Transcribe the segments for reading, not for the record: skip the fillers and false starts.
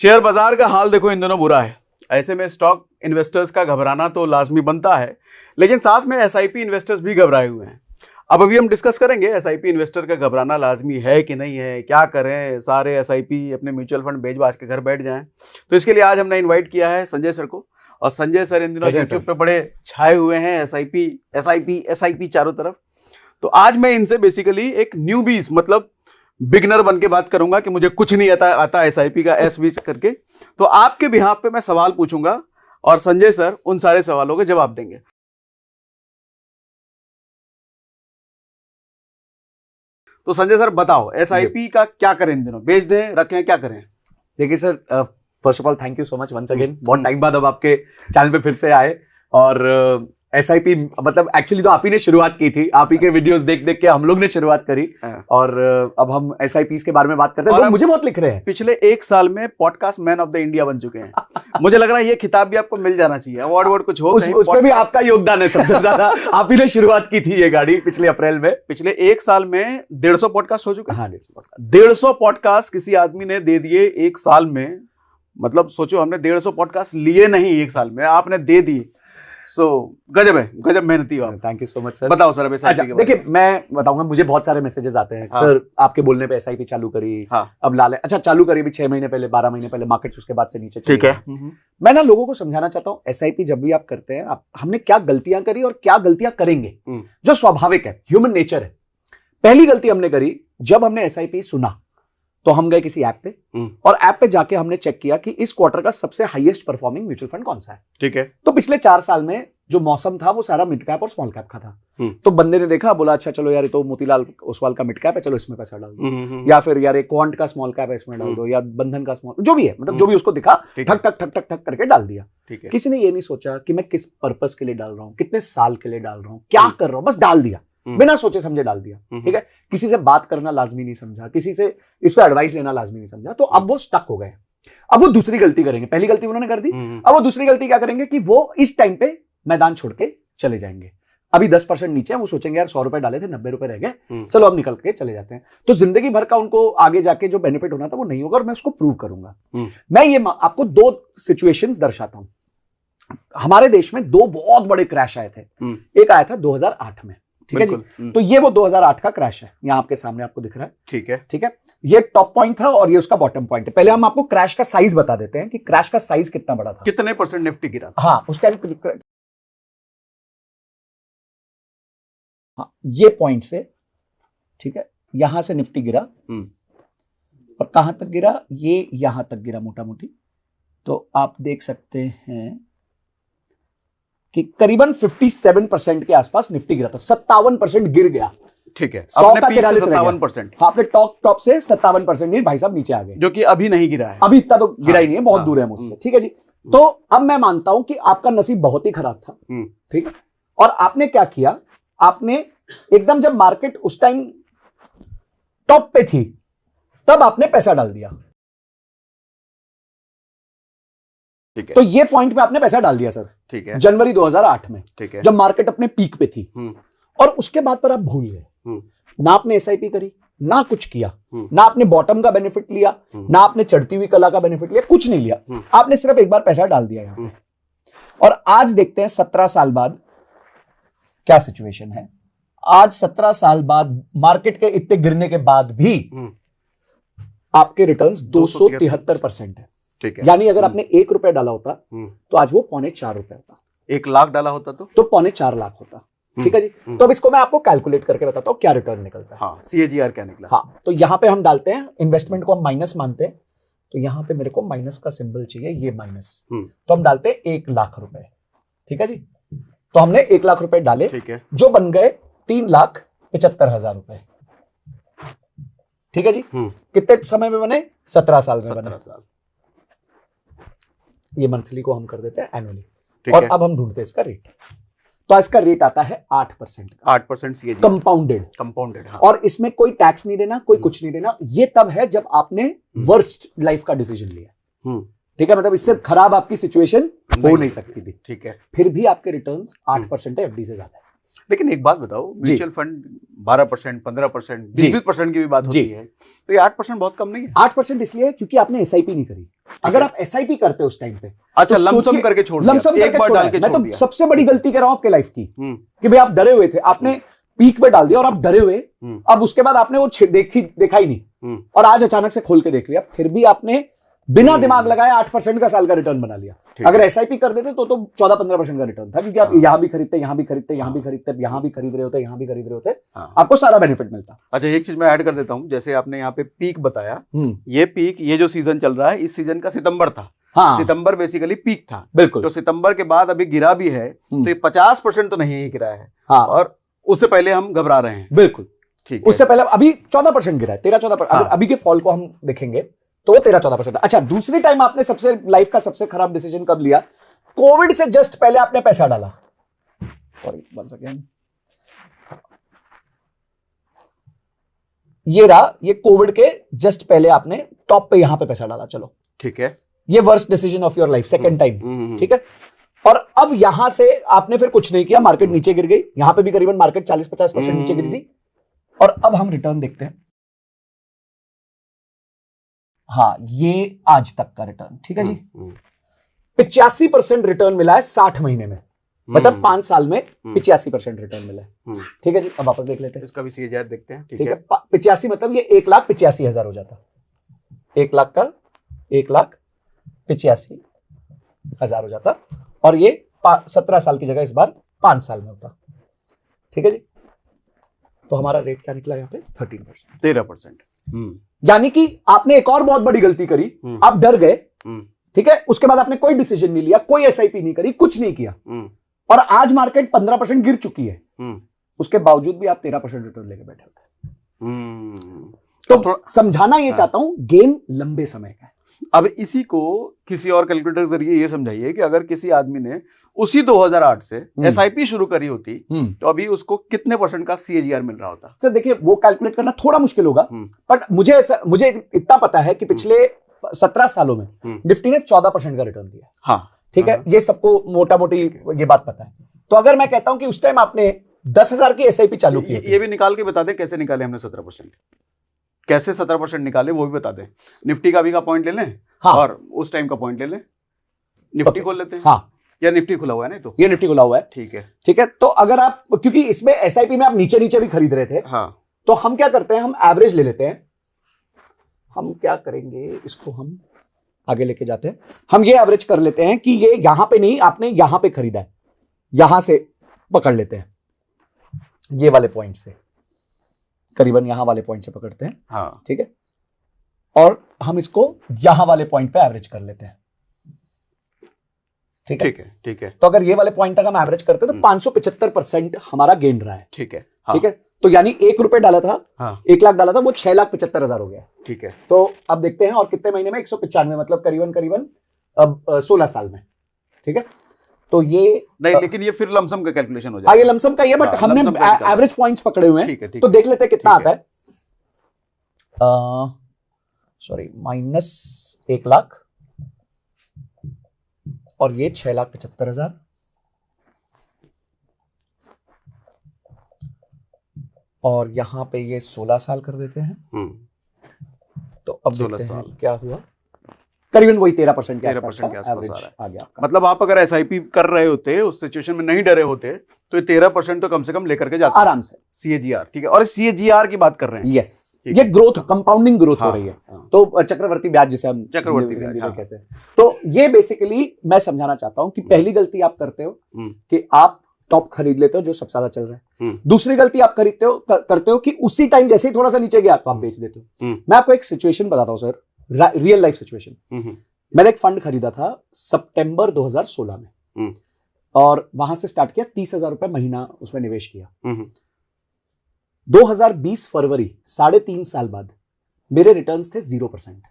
Share बाजार का हाल देखो इन दिनों बुरा है। ऐसे में स्टॉक इन्वेस्टर्स का घबराना तो लाजमी बनता है, लेकिन साथ में एसआईपी इन्वेस्टर्स भी घबराए हुए हैं। अब अभी हम डिस्कस करेंगे एसआईपी इन्वेस्टर का घबराना लाजमी है कि नहीं है, क्या करें, सारे एसआईपी अपने म्यूचुअल फंड बेच बाज के घर बैठ जाएं। तो इसके लिए आज हमने इन्वाइट किया है संजय सर को। और संजय सर इन दिनों यूट्यूब पे बड़े छाए हुए हैं, एसआईपी चारों तरफ। तो आज मैं इनसे बेसिकली एक न्यूबीज मतलब बिगनर बन के बात करूंगा कि मुझे कुछ नहीं आता एसआईपी का एस बीच करके। तो आपके बिहाफ पे मैं सवाल पूछूंगा और संजय सर उन सारे सवालों के जवाब देंगे। तो संजय सर बताओ एसआईपी का क्या करें इन दिनों, बेच दें, रखें, क्या करें? देखिए sir, first of all thank you so much once again. बहुत टाइम बाद अब आपके चैनल पे फिर से आए। और एसआईपी मतलब एक्चुअली तो आप ही ने शुरुआत की थी, आप ही के वीडियोस देख देख के हम लोग ने शुरुआत करी। और अब हम एसआईपी के बारे में बात करते हैं। तो मुझे बहुत लिख रहे हैं, पिछले एक साल में podcast man of the India बन चुके हैं। मुझे लग रहा है ये खिताब भी आपको मिल जाना चाहिए, अवार्ड कुछ हो उसमें भी आपका योगदान है सबसे ज्यादा। आप ही ने शुरुआत की थी ये गाड़ी पिछले अप्रैल में। पिछले एक साल में 150 पॉडकास्ट हो चुके हैं। हाँ, 150 पॉडकास्ट किसी आदमी ने दे दिए एक साल में। मतलब सोचो, हमने 150 पॉडकास्ट लिए नहीं एक साल में, आपने दे दिए। गजब है, गजब मेहनती हो आप। Thank you so much sir. बताओ सर। अच्छा, देखिए मैं बताऊंगा, मुझे बहुत सारे मैसेजेस आते हैं। हाँ। सर आपके बोलने पे एसआईपी चालू करी। हाँ। अब लाले अच्छा चालू करी भी 6 महीने पहले, 12 महीने पहले, मार्केट्स उसके बाद से नीचे। ठीक है। मैं ना लोगों को समझाना चाहता हूँ, एसआईपी जब भी आप करते हैं, हमने क्या गलतियां करी और क्या गलतियां करेंगे, जो स्वाभाविक है, ह्यूमन नेचर है। पहली गलती हमने करी, जब हमने एसआईपी सुना तो हम गए किसी ऐप पे और ऐप पे जाके हमने चेक किया कि इस क्वार्टर का सबसे हाईएस्ट परफॉर्मिंग म्यूचुअल फंड कौन सा है। ठीक है। तो पिछले 4 साल में जो मौसम था वो सारा मिड कैप और स्मॉल कैप का था। तो बंदे ने देखा, बोला अच्छा चलो यार ये तो मोतीलाल ओसवाल का मिड कैप है, चलो इसमें पैसा डाल दो। या फिर यार एक क्वांट का स्मॉल कैप है, इसमें डाल दो। या बंधन का स्मॉल, जो भी है, मतलब जो भी उसको दिखा, ठक ठक ठक ठक ठक करके डाल दिया। किसी ने ये नहीं सोचा कि मैं किस पर्पस के लिए डाल रहा हूँ, कितने साल के लिए डाल रहा हूँ, क्या कर रहा हूँ, बस डाल दिया, बिना सोचे समझे डाल दिया। ठीक है। किसी से बात करना लाजमी नहीं समझा, किसी से इस पे एडवाइस लेना लाजमी नहीं समझा। तो अब वो स्टक हो गए। अब वो दूसरी गलती करेंगे। पहली गलती उन्होंने कर दी, अब वो दूसरी गलती क्या करेंगे कि वो इस टाइम पे मैदान छोड़ के चले जाएंगे। अभी 10% नीचे है, वो सोचेंगे यार 100 रुपए डाले थे, 90 रुपए रह गए, चलो अब निकल के चले जाते हैं। तो जिंदगी भर का उनको आगे जाके जो बेनिफिट होना था वो नहीं होगा, और मैं उसको प्रूव करूंगा। मैं ये आपको 2 सिचुएशंस दर्शाता हूं। हमारे देश में 2 बहुत बड़े क्रैश आए थे। एक आया था 2008 में। ठीक है जी। तो ये वो 2008 का क्रैश है, यहां आपके सामने आपको दिख रहा है। ठीक है। ठीक है। ये टॉप पॉइंट था और ये उसका बॉटम पॉइंट है। पहले हम आपको क्रैश का साइज बता देते हैं कि क्रैश का साइज कितना बड़ा था, कितने % निफ्टी गिरा। हाँ, उस टाइम। हाँ, ये पॉइंट से, ठीक है, यहां से निफ्टी गिरा और कहां तक गिरा, ये यहां तक गिरा मोटा मोटी। तो आप देख सकते हैं कि करीबन 57% के आसपास निफ्टी गिरा था। 57% गिर गया। ठीक है। 100 का 57%। हाँ, अपने टॉप से 57% भाई साहब नीचे आ गए, जो कि अभी नहीं गिरा है। अभी इतना तो गिरा ही नहीं है, बहुत दूर है मुझसे। ठीक है जी। तो अब मैं मानता हूं कि आपका नसीब बहुत ही खराब था। ठीक है। और आपने क्या किया, आपने एकदम जब मार्केट उस टाइम टॉप पे थी तब आपने पैसा डाल दिया। ठीक है। तो ये पॉइंट पे आपने पैसा डाल दिया सर। ठीक है। जनवरी 2008 में। ठीक है। जब मार्केट अपने पीक पे थी। और उसके बाद पर आप भूल गए, ना आपने एसआईपी करी, ना कुछ किया, ना आपने बॉटम का बेनिफिट लिया, ना आपने चढ़ती हुई कला का बेनिफिट लिया, कुछ नहीं लिया। आपने सिर्फ एक बार पैसा डाल दिया यहां पे। और आज देखते हैं 17 साल बाद क्या सिचुएशन है। आज 17 साल बाद मार्केट के इतने गिरने के बाद भी आपके रिटर्न्स 273% है। ठीक है। यानी अगर आपने 1 रुपया डाला होता तो आज वो 4.25 रुपए होता। 1 लाख डाला होता तो 4.25 लाख होता। ठीक है जी। तो अब इसको मैं आपको कैलकुलेट करके बताता हूं क्या रिटर्न निकलता है। हाँ, CAGR क्या निकला। हाँ, तो यहां पे हम डालते हैं, इन्वेस्टमेंट को हम माइनस मानते हैं, तो यहां पे मेरे को माइनस का सिंबल चाहिए, ये माइनस। तो हम डालते हैं 1 लाख रुपए। ठीक है जी। तो हमने 1 लाख रुपए डाले। ठीक है। जो बन गए 3,75,000 रुपए। ठीक है जी। कितने समय में बने? 17 साल में बने। 17 साल। ये मंथली को हम कर देते हैं एनुअली। और अब हम ढूंढते हैं इसका रेट। तो इसका रेट आता है 8%। 8% CAGR कंपाउंडेड। हाँ। और इसमें कोई टैक्स नहीं देना, कोई कुछ नहीं देना। ये तब है जब आपने वर्स्ट लाइफ का डिसीजन लिया। ठीक है। मतलब इससे खराब आपकी सिचुएशन हो नहीं सकती थी। ठीक है। फिर भी आपके रिटर्न्स 8% है, एफडी से ज्यादा है। लेकिन एक बात बताओ, जी। म्यूचुअल फंड 12%, 15%, जी। 20% की भी बात होती जी। है, तो ये 8% बहुत कम नहीं है? 8% इसलिए है क्योंकि आपने एसआईपी नहीं करी। अगर आप एसआईपी करते हो उस टाइम पे, अच्छा, तो लमसम सोचिए- करके छोड़ दिया, लमसम एक करके बार छोड़ा डाल है। के मैं छोड़ तो दिया। सबसे बड़ी गलती कर रहा हूं आपके लाइफ की, हम्म, कि भाई आप डरे हुए थे, आपने पीक पे डाल दिया और आप डरे हुए, हम्म, अब उसके बाद आपने वो देखा ही नहीं, हम्म। और आज अचानक से खोल के देख लिया, फिर भी आपने बिना हम्म। दिमाग लगाए 8% का साल का रिटर्न बना लिया। ठीक अगर है। एसआईपी कर देते तो 14-15% का रिटर्न था, क्योंकि आप हाँ। यहां भी खरीदते, यहां भी खरीदते, यहां भी हाँ। खरीदते, यहां भी खरीद रहे होते, यहां भी खरीद रहे होते, हाँ। आपको सारा बेनिफिट मिलता। अच्छा, एक चीज मैं ऐड कर देता हूँ, जैसे आपने यहाँ पे पीक बताया, हम्म, ये पीक, ये जो सीजन चल रहा है, इस सीजन का सितंबर था। हाँ सितंबर बेसिकली पीक था, बिल्कुल। तो सितंबर के बाद अभी गिरा भी है, तो ये 50% तो नहीं ही गिरा है, हाँ और उससे पहले हम घबरा रहे हैं। बिल्कुल, ठीक है। उससे पहले अभी 14% गिरा है, 13-14%। हाँ। अगर अभी के फॉल को हम देखेंगे तो वो 13-14%। अच्छा, दूसरी टाइम आपने सबसे लाइफ का सबसे खराब डिसीजन कब लिया? कोविड से जस्ट पहले आपने पैसा डाला। सॉरी, वन सेकेंड, ये रहा, ये कोविड के जस्ट पहले आपने टॉप पे यहां पे पैसा डाला। चलो ठीक है। ये worst decision of your life, second time. ठीक है, और अब यहां से आपने फिर कुछ नहीं किया, मार्केट नीचे गिर गई, यहां पे भी करीबन मार्केट 40-50% नीचे गिरी थी, और अब हम रिटर्न देखते हैं। हाँ, ये आज तक का रिटर्न, ठीक है जी, 85% रिटर्न मिला है 60 महीने में, मतलब 5 साल में 85% रिटर्न मिला है। ठीक है जी, अब वापस देख लेते हैं, इसका भी सीएजीआर देखते हैं। ठीक है। 85 मतलब ये 1,85,000 हो जाता, 1 लाख का 1,85,000 हो जाता, और ये 17 साल की जगह इस बार 5 साल में होता। ठीक है जी, तो हमारा रेट क्या निकला यहाँ पे? 13%। 13%। यानी कि आपने एक और बहुत बड़ी गलती करी, आप डर गए, ठीक है, उसके बाद आपने कोई डिसीजन नहीं लिया, कोई एसआईपी नहीं करी, कुछ नहीं किया, और आज मार्केट 15% गिर चुकी है, उसके बावजूद भी आप 13% रिटर्न लेके बैठे होते हैं। तो समझाना ये चाहता हूं, गेम लंबे समय का है। अब इसी को किसी और कैलकुलेटर के जरिए ये समझाइए कि अगर किसी आदमी ने उसी 2008 से एसआईपी शुरू करी होती, तो अभी उसको कितने % का सीएजीआर मिल रहा होता? सर देखिए, वो कैलकुलेट करना थोड़ा मुश्किल होगा, बट मुझे इतना पता है कि पिछले 17 सालों में निफ्टी ने 14% का रिटर्न दिया। हाँ, ठीक है, ये सबको मोटा मोटी ये बात पता है। तो अगर मैं कहता हूं कि उस टाइम आपने 10,000 की एसआईपी चालू की, ये भी निकाल के बता दें कैसे निकाले हमने 17%, कैसे 17% निकाले वो भी बता दें। निफ्टी का भी का पॉइंट ले लें, हाँ, और उस टाइम का पॉइंट ले लें, निफ्टी खोल लेते हैं। हाँ, या निफ्टी खुला हुआ है, नहीं तो ये निफ्टी खुला हुआ है। ठीक है, ठीक है, तो अगर आप, क्योंकि इसमें एसआईपी में आप नीचे नीचे भी खरीद रहे थे, हाँ, तो हम क्या करते हैं, हम एवरेज ले लेते हैं। हम क्या करेंगे, इसको हम आगे लेके जाते हैं, हम ये एवरेज कर लेते हैं कि ये यहां पे नहीं, आपने यहां पे खरीदा है, यहां से पकड़ लेते हैं, ये वाले पॉइंट से, करीबन यहां वाले पॉइंट से पकड़ते हैं। हाँ, ठीक है, और हम इसको यहां वाले पॉइंट पे एवरेज कर लेते हैं। ठीक है, ठीक है, ठीक है, तो अगर ये वाले पॉइंट तक हम एवरेज करते हैं तो 575% हमारा गेन रहा है। ठीक है, ठीक है, तो यानी 1 रुपए डाला था, हाँ, 1 लाख डाला था, वो 6,75,000 हो गया। ठीक है, तो अब देखते हैं, और कितने महीने में? 195, मतलब करीबन अब 16 साल में। ठीक है, तो ये नहीं, लेकिन ये फिर लमसम का कैलकुलेशन हो जाएगा। ये लमसम का ही है, बट हाँ, हमने लमसम का निकाला। एवरेज पॉइंट्स पकड़े हुए हैं, ठीक है, ठीक तो है, देख लेते हैं कितना ठीक आता है। सॉरी, -1 लाख, और ये 6,75,000, और यहां पे ये 16 साल कर देते हैं। तो अब 16 देखते हैं साल। क्या हुआ, करीबन वही 13% के 13% के आसपास आसपास एवरेज आ रहा आ गया आपका। मतलब आप अगर एसआईपी कर रहे होते, उस सिचुएशन में नहीं डरे होते, तो ये 13% तो कम से कम लेकर के जाते आराम से सीएजीआर। ठीक है, और सीएजीआर की बात कर रहे हैं। यस, ठीक ये ग्रोथ, कंपाउंडिंग ग्रोथ हो हाँ, रही है। हाँ, तो चक्रवर्ती ब्याज जिसे हम चक्रवर्ती हिंदी ब्याज, में हाँ। कहते हैं। तो ये बेसिकली मैं समझाना चाहता हूं कि पहली गलती आप करते हो कि आप टॉप खरीद लेते हो जो सबसे ज्यादा चल रहा है। दूसरी गलती आप करते हो कि उसी टाइम जैसे ही थोड़ा सा नीचे गया तो आप बेच देते हो। मैं आपको एक सिचुएशन बताता हूं सर, रियल लाइफ सिचुएशन। मैंने एक फंड खरीदा था सितंबर 2016 में, और वहां से स्टार्ट किया, 30,000 रुपए महीना उसमें निवेश किया। 2020 फरवरी, 3.5 साल बाद मेरे रिटर्न्स थे 0%।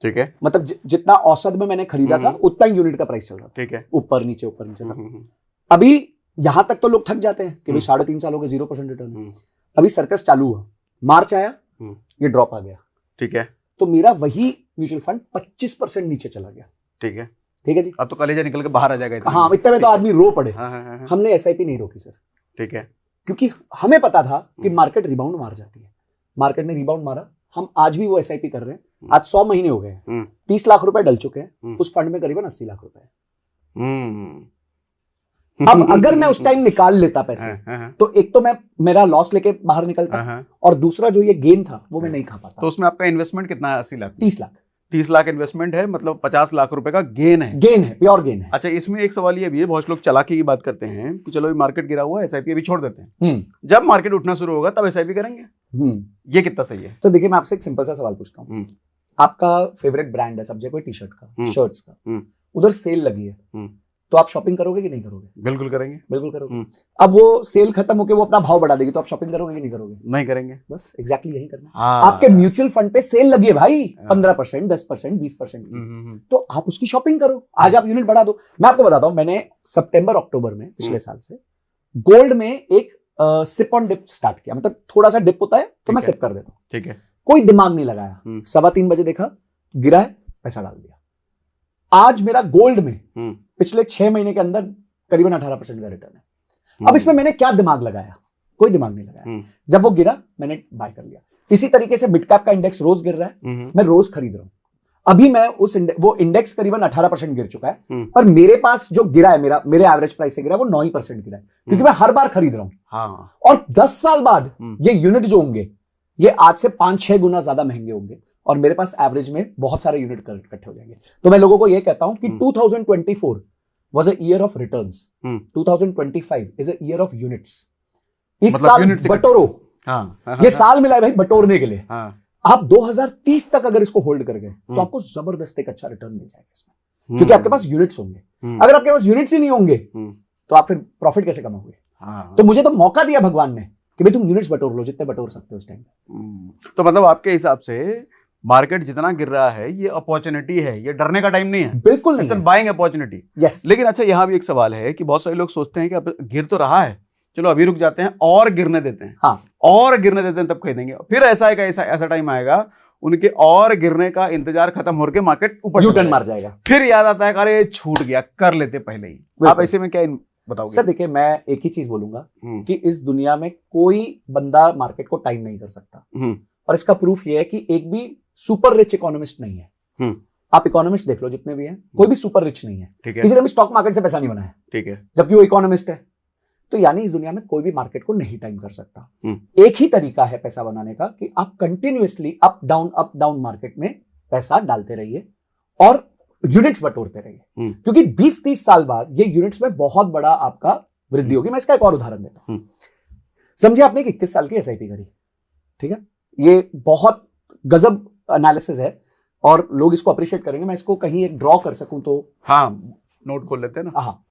ठीक है, मतलब जितना औसत में मैंने खरीदा था उतना ही यूनिट का प्राइस चल रहा था। ठीक है, ऊपर नीचे सब। अभी यहां तक तो लोग थक जाते हैं कि भाई 3.5 साल हो गए 0% रिटर्न। अभी सर्कस चालू हुआ, मार्च आया, ये ड्रॉप आ गया। ठीक है, तो मेरा वही म्यूचुअल फंड 25% नीचे चला गया। ठीक है, ठीक है जी, अब तो कलेजा निकल के बाहर आ जाएगा। हाँ, इतने में तो आदमी रो पड़े। हाँ, हाँ, हाँ, हमने एसआईपी नहीं रोकी सर, ठीक है, क्योंकि हमें पता था कि मार्केट रिबाउंड मार जाती है। मार्केट ने रिबाउंड मारा, हम आज भी वो एसआईपी कर रहे हैं। आज 100 महीने हो गए हैं, 30 लाख रुपए डल चुके हैं, उस फंड में करीबन 80 लाख रुपए है। अब अगर मैं उस टाइम निकाल लेता पैसे, तो एक तो मैं मेरा लॉस लेके बाहर निकलता, और दूसरा जो ये गेन था वो मैं नहीं खा पाता। तो उसमें आपका इन्वेस्टमेंट कितना है? 80 लाख, 30 लाख, 30 लाख इन्वेस्टमेंट है, मतलब 50 लाख रुपए का गेन है। गेन है, प्योर गेन है। अच्छा, इसमें एक सवाल ये भी है, बहुत लोग चालाकी की बात करते हैं कि चलो मार्केट गिरा हुआ है, एसआईपी अभी छोड़ देते हैं, जब मार्केट उठना शुरू होगा तब एसआईपी करेंगे। ये कितना सही है? तो देखिए, मैं आपसे एक सिंपल सा सवाल पूछता हूँ। आपका फेवरेट ब्रांड है, सब्जेक्ट कोई टी शर्ट का, शर्ट्स का, उधर सेल लगी है, तो आप शॉपिंग करोगे कि नहीं करोगे? बिल्कुल करेंगे, बिल्कुल करोगे। अब वो सेल खत्म होकर वो अपना भाव बढ़ा देगी, तो आप शॉपिंग करोगे कि नहीं करोगे? नहीं करेंगे। बस एग्जैक्टली यही करना है। आपके म्यूचुअल फंड पे सेल लगी है भाई, 15%, 10%, 20%, तो आप उसकी शॉपिंग करो। आज आप यूनिट बढ़ा दो। मैं आपको बताता हूं, मैंने सितंबर अक्टूबर में पिछले साल से गोल्ड में एक सिप ऑन डिप स्टार्ट किया। मतलब थोड़ा सा डिप होता है तो मैं सिप कर देता हूं। ठीक है, कोई दिमाग नहीं लगाया। 3:15 बजे देखा, गिरा है, पैसा डाल दिया। आज मेरा गोल्ड में पिछले 6 महीने के अंदर करीबन 18% का रिटर्न है। अब इसमें मैंने क्या दिमाग लगाया? कोई दिमाग नहीं लगाया। जब वो गिरा, मैंने बाय कर लिया। इसी तरीके से मिड कैप का इंडेक्स रोज गिर रहा है, मैं रोज खरीद रहा हूं। अभी मैं वो इंडेक्स करीबन 18% गिर चुका है, पर मेरे पास जो गिरा है, मेरे एवरेज प्राइस से गिरा है, वो 9% गिरा है, क्योंकि मैं हर बार खरीद रहा हूं। और 10 साल बाद ये यूनिट जो होंगे, ये आज से 5-6 गुना ज्यादा महंगे होंगे, और मेरे पास एवरेज में बहुत सारे यूनिट इकट्ठे हो जाएंगे। तो मैं लोगों को यह कहता हूं कि 2024 was a year of returns. 2025 is a year of units. इस साल बटोरो। ये साल मिला है भाई बटोरने के लिए। आप 2030 तक अगर इसको होल्ड कर गए, तो आपको जबरदस्त एक अच्छा रिटर्न मिल जाएगा इसमें, क्योंकि आपके पास यूनिट्स होंगे। अगर आपके पास यूनिट्स ही नहीं होंगे, तो आप फिर प्रॉफिट कैसे कमाओगे? तो मुझे तो मौका दिया भगवान ने कि भाई तुम यूनिट्स बटोर लो, जितने बटोर सकते हो उस टाइम। तो मतलब आपके हिसाब से मार्केट जितना गिर रहा है, ये अपॉर्चुनिटी है, ये डरने का टाइम नहीं है। बिल्कुल नहीं है। Buying opportunity. यस। लेकिन अच्छा, यहाँ भी एक सवाल है कि बहुत सारे लोग सोचते हैं कि अब गिर तो रहा है, चलो अभी रुक जाते हैं और गिरने देते हैं। हाँ। और गिरने देते हैं, तब खरीदेंगे। फिर ऐसा टाइम आएगा, उनके और गिरने का इंतजार खत्म होकर मार्केट ऊपर यू टर्न मार जाएगा। फिर याद आता है, अरे छूट गया, कर लेते पहले ही। आप ऐसे में क्या बताओगे? सर देखिए, मैं एक ही चीज बोलूंगा कि इस दुनिया में कोई बंदा मार्केट को टाइम नहीं कर सकता, और इसका प्रूफ ये है कि एक भी सुपर रिच इकोनॉमिस्ट नहीं है। आप इकोनॉमिस्ट देख लो जितने भी हैं, कोई भी सुपर रिच नहीं है। किसी ने भी स्टॉक मार्केट से पैसा नहीं बनाया, ठीक है, जबकि वो इकोनॉमिस्ट है। तो यानी इस दुनिया में कोई भी मार्केट को नहीं टाइम कर सकता। एक ही तरीका है पैसा बनाने का कि आप कंटिन्यूअसली अप डाउन मार्केट में पैसा डालते रहिए और यूनिट्स बटोरते रहिए, क्योंकि 20-30 साल बाद ये यूनिट्स में बहुत बड़ा आपका वृद्धि होगी। मैं इसका एक और उदाहरण देता हूं। समझिए, आपने 21 साल की एसआईपी करी, ठीक है, ये बहुत गजब एनालिसिस है और लोग इसको अप्रिशिएट करेंगे। मैं इसको कहीं एक ड्रॉ कर सकूं तो। हाँ, नोट खोल लेते हैं ना। हाँ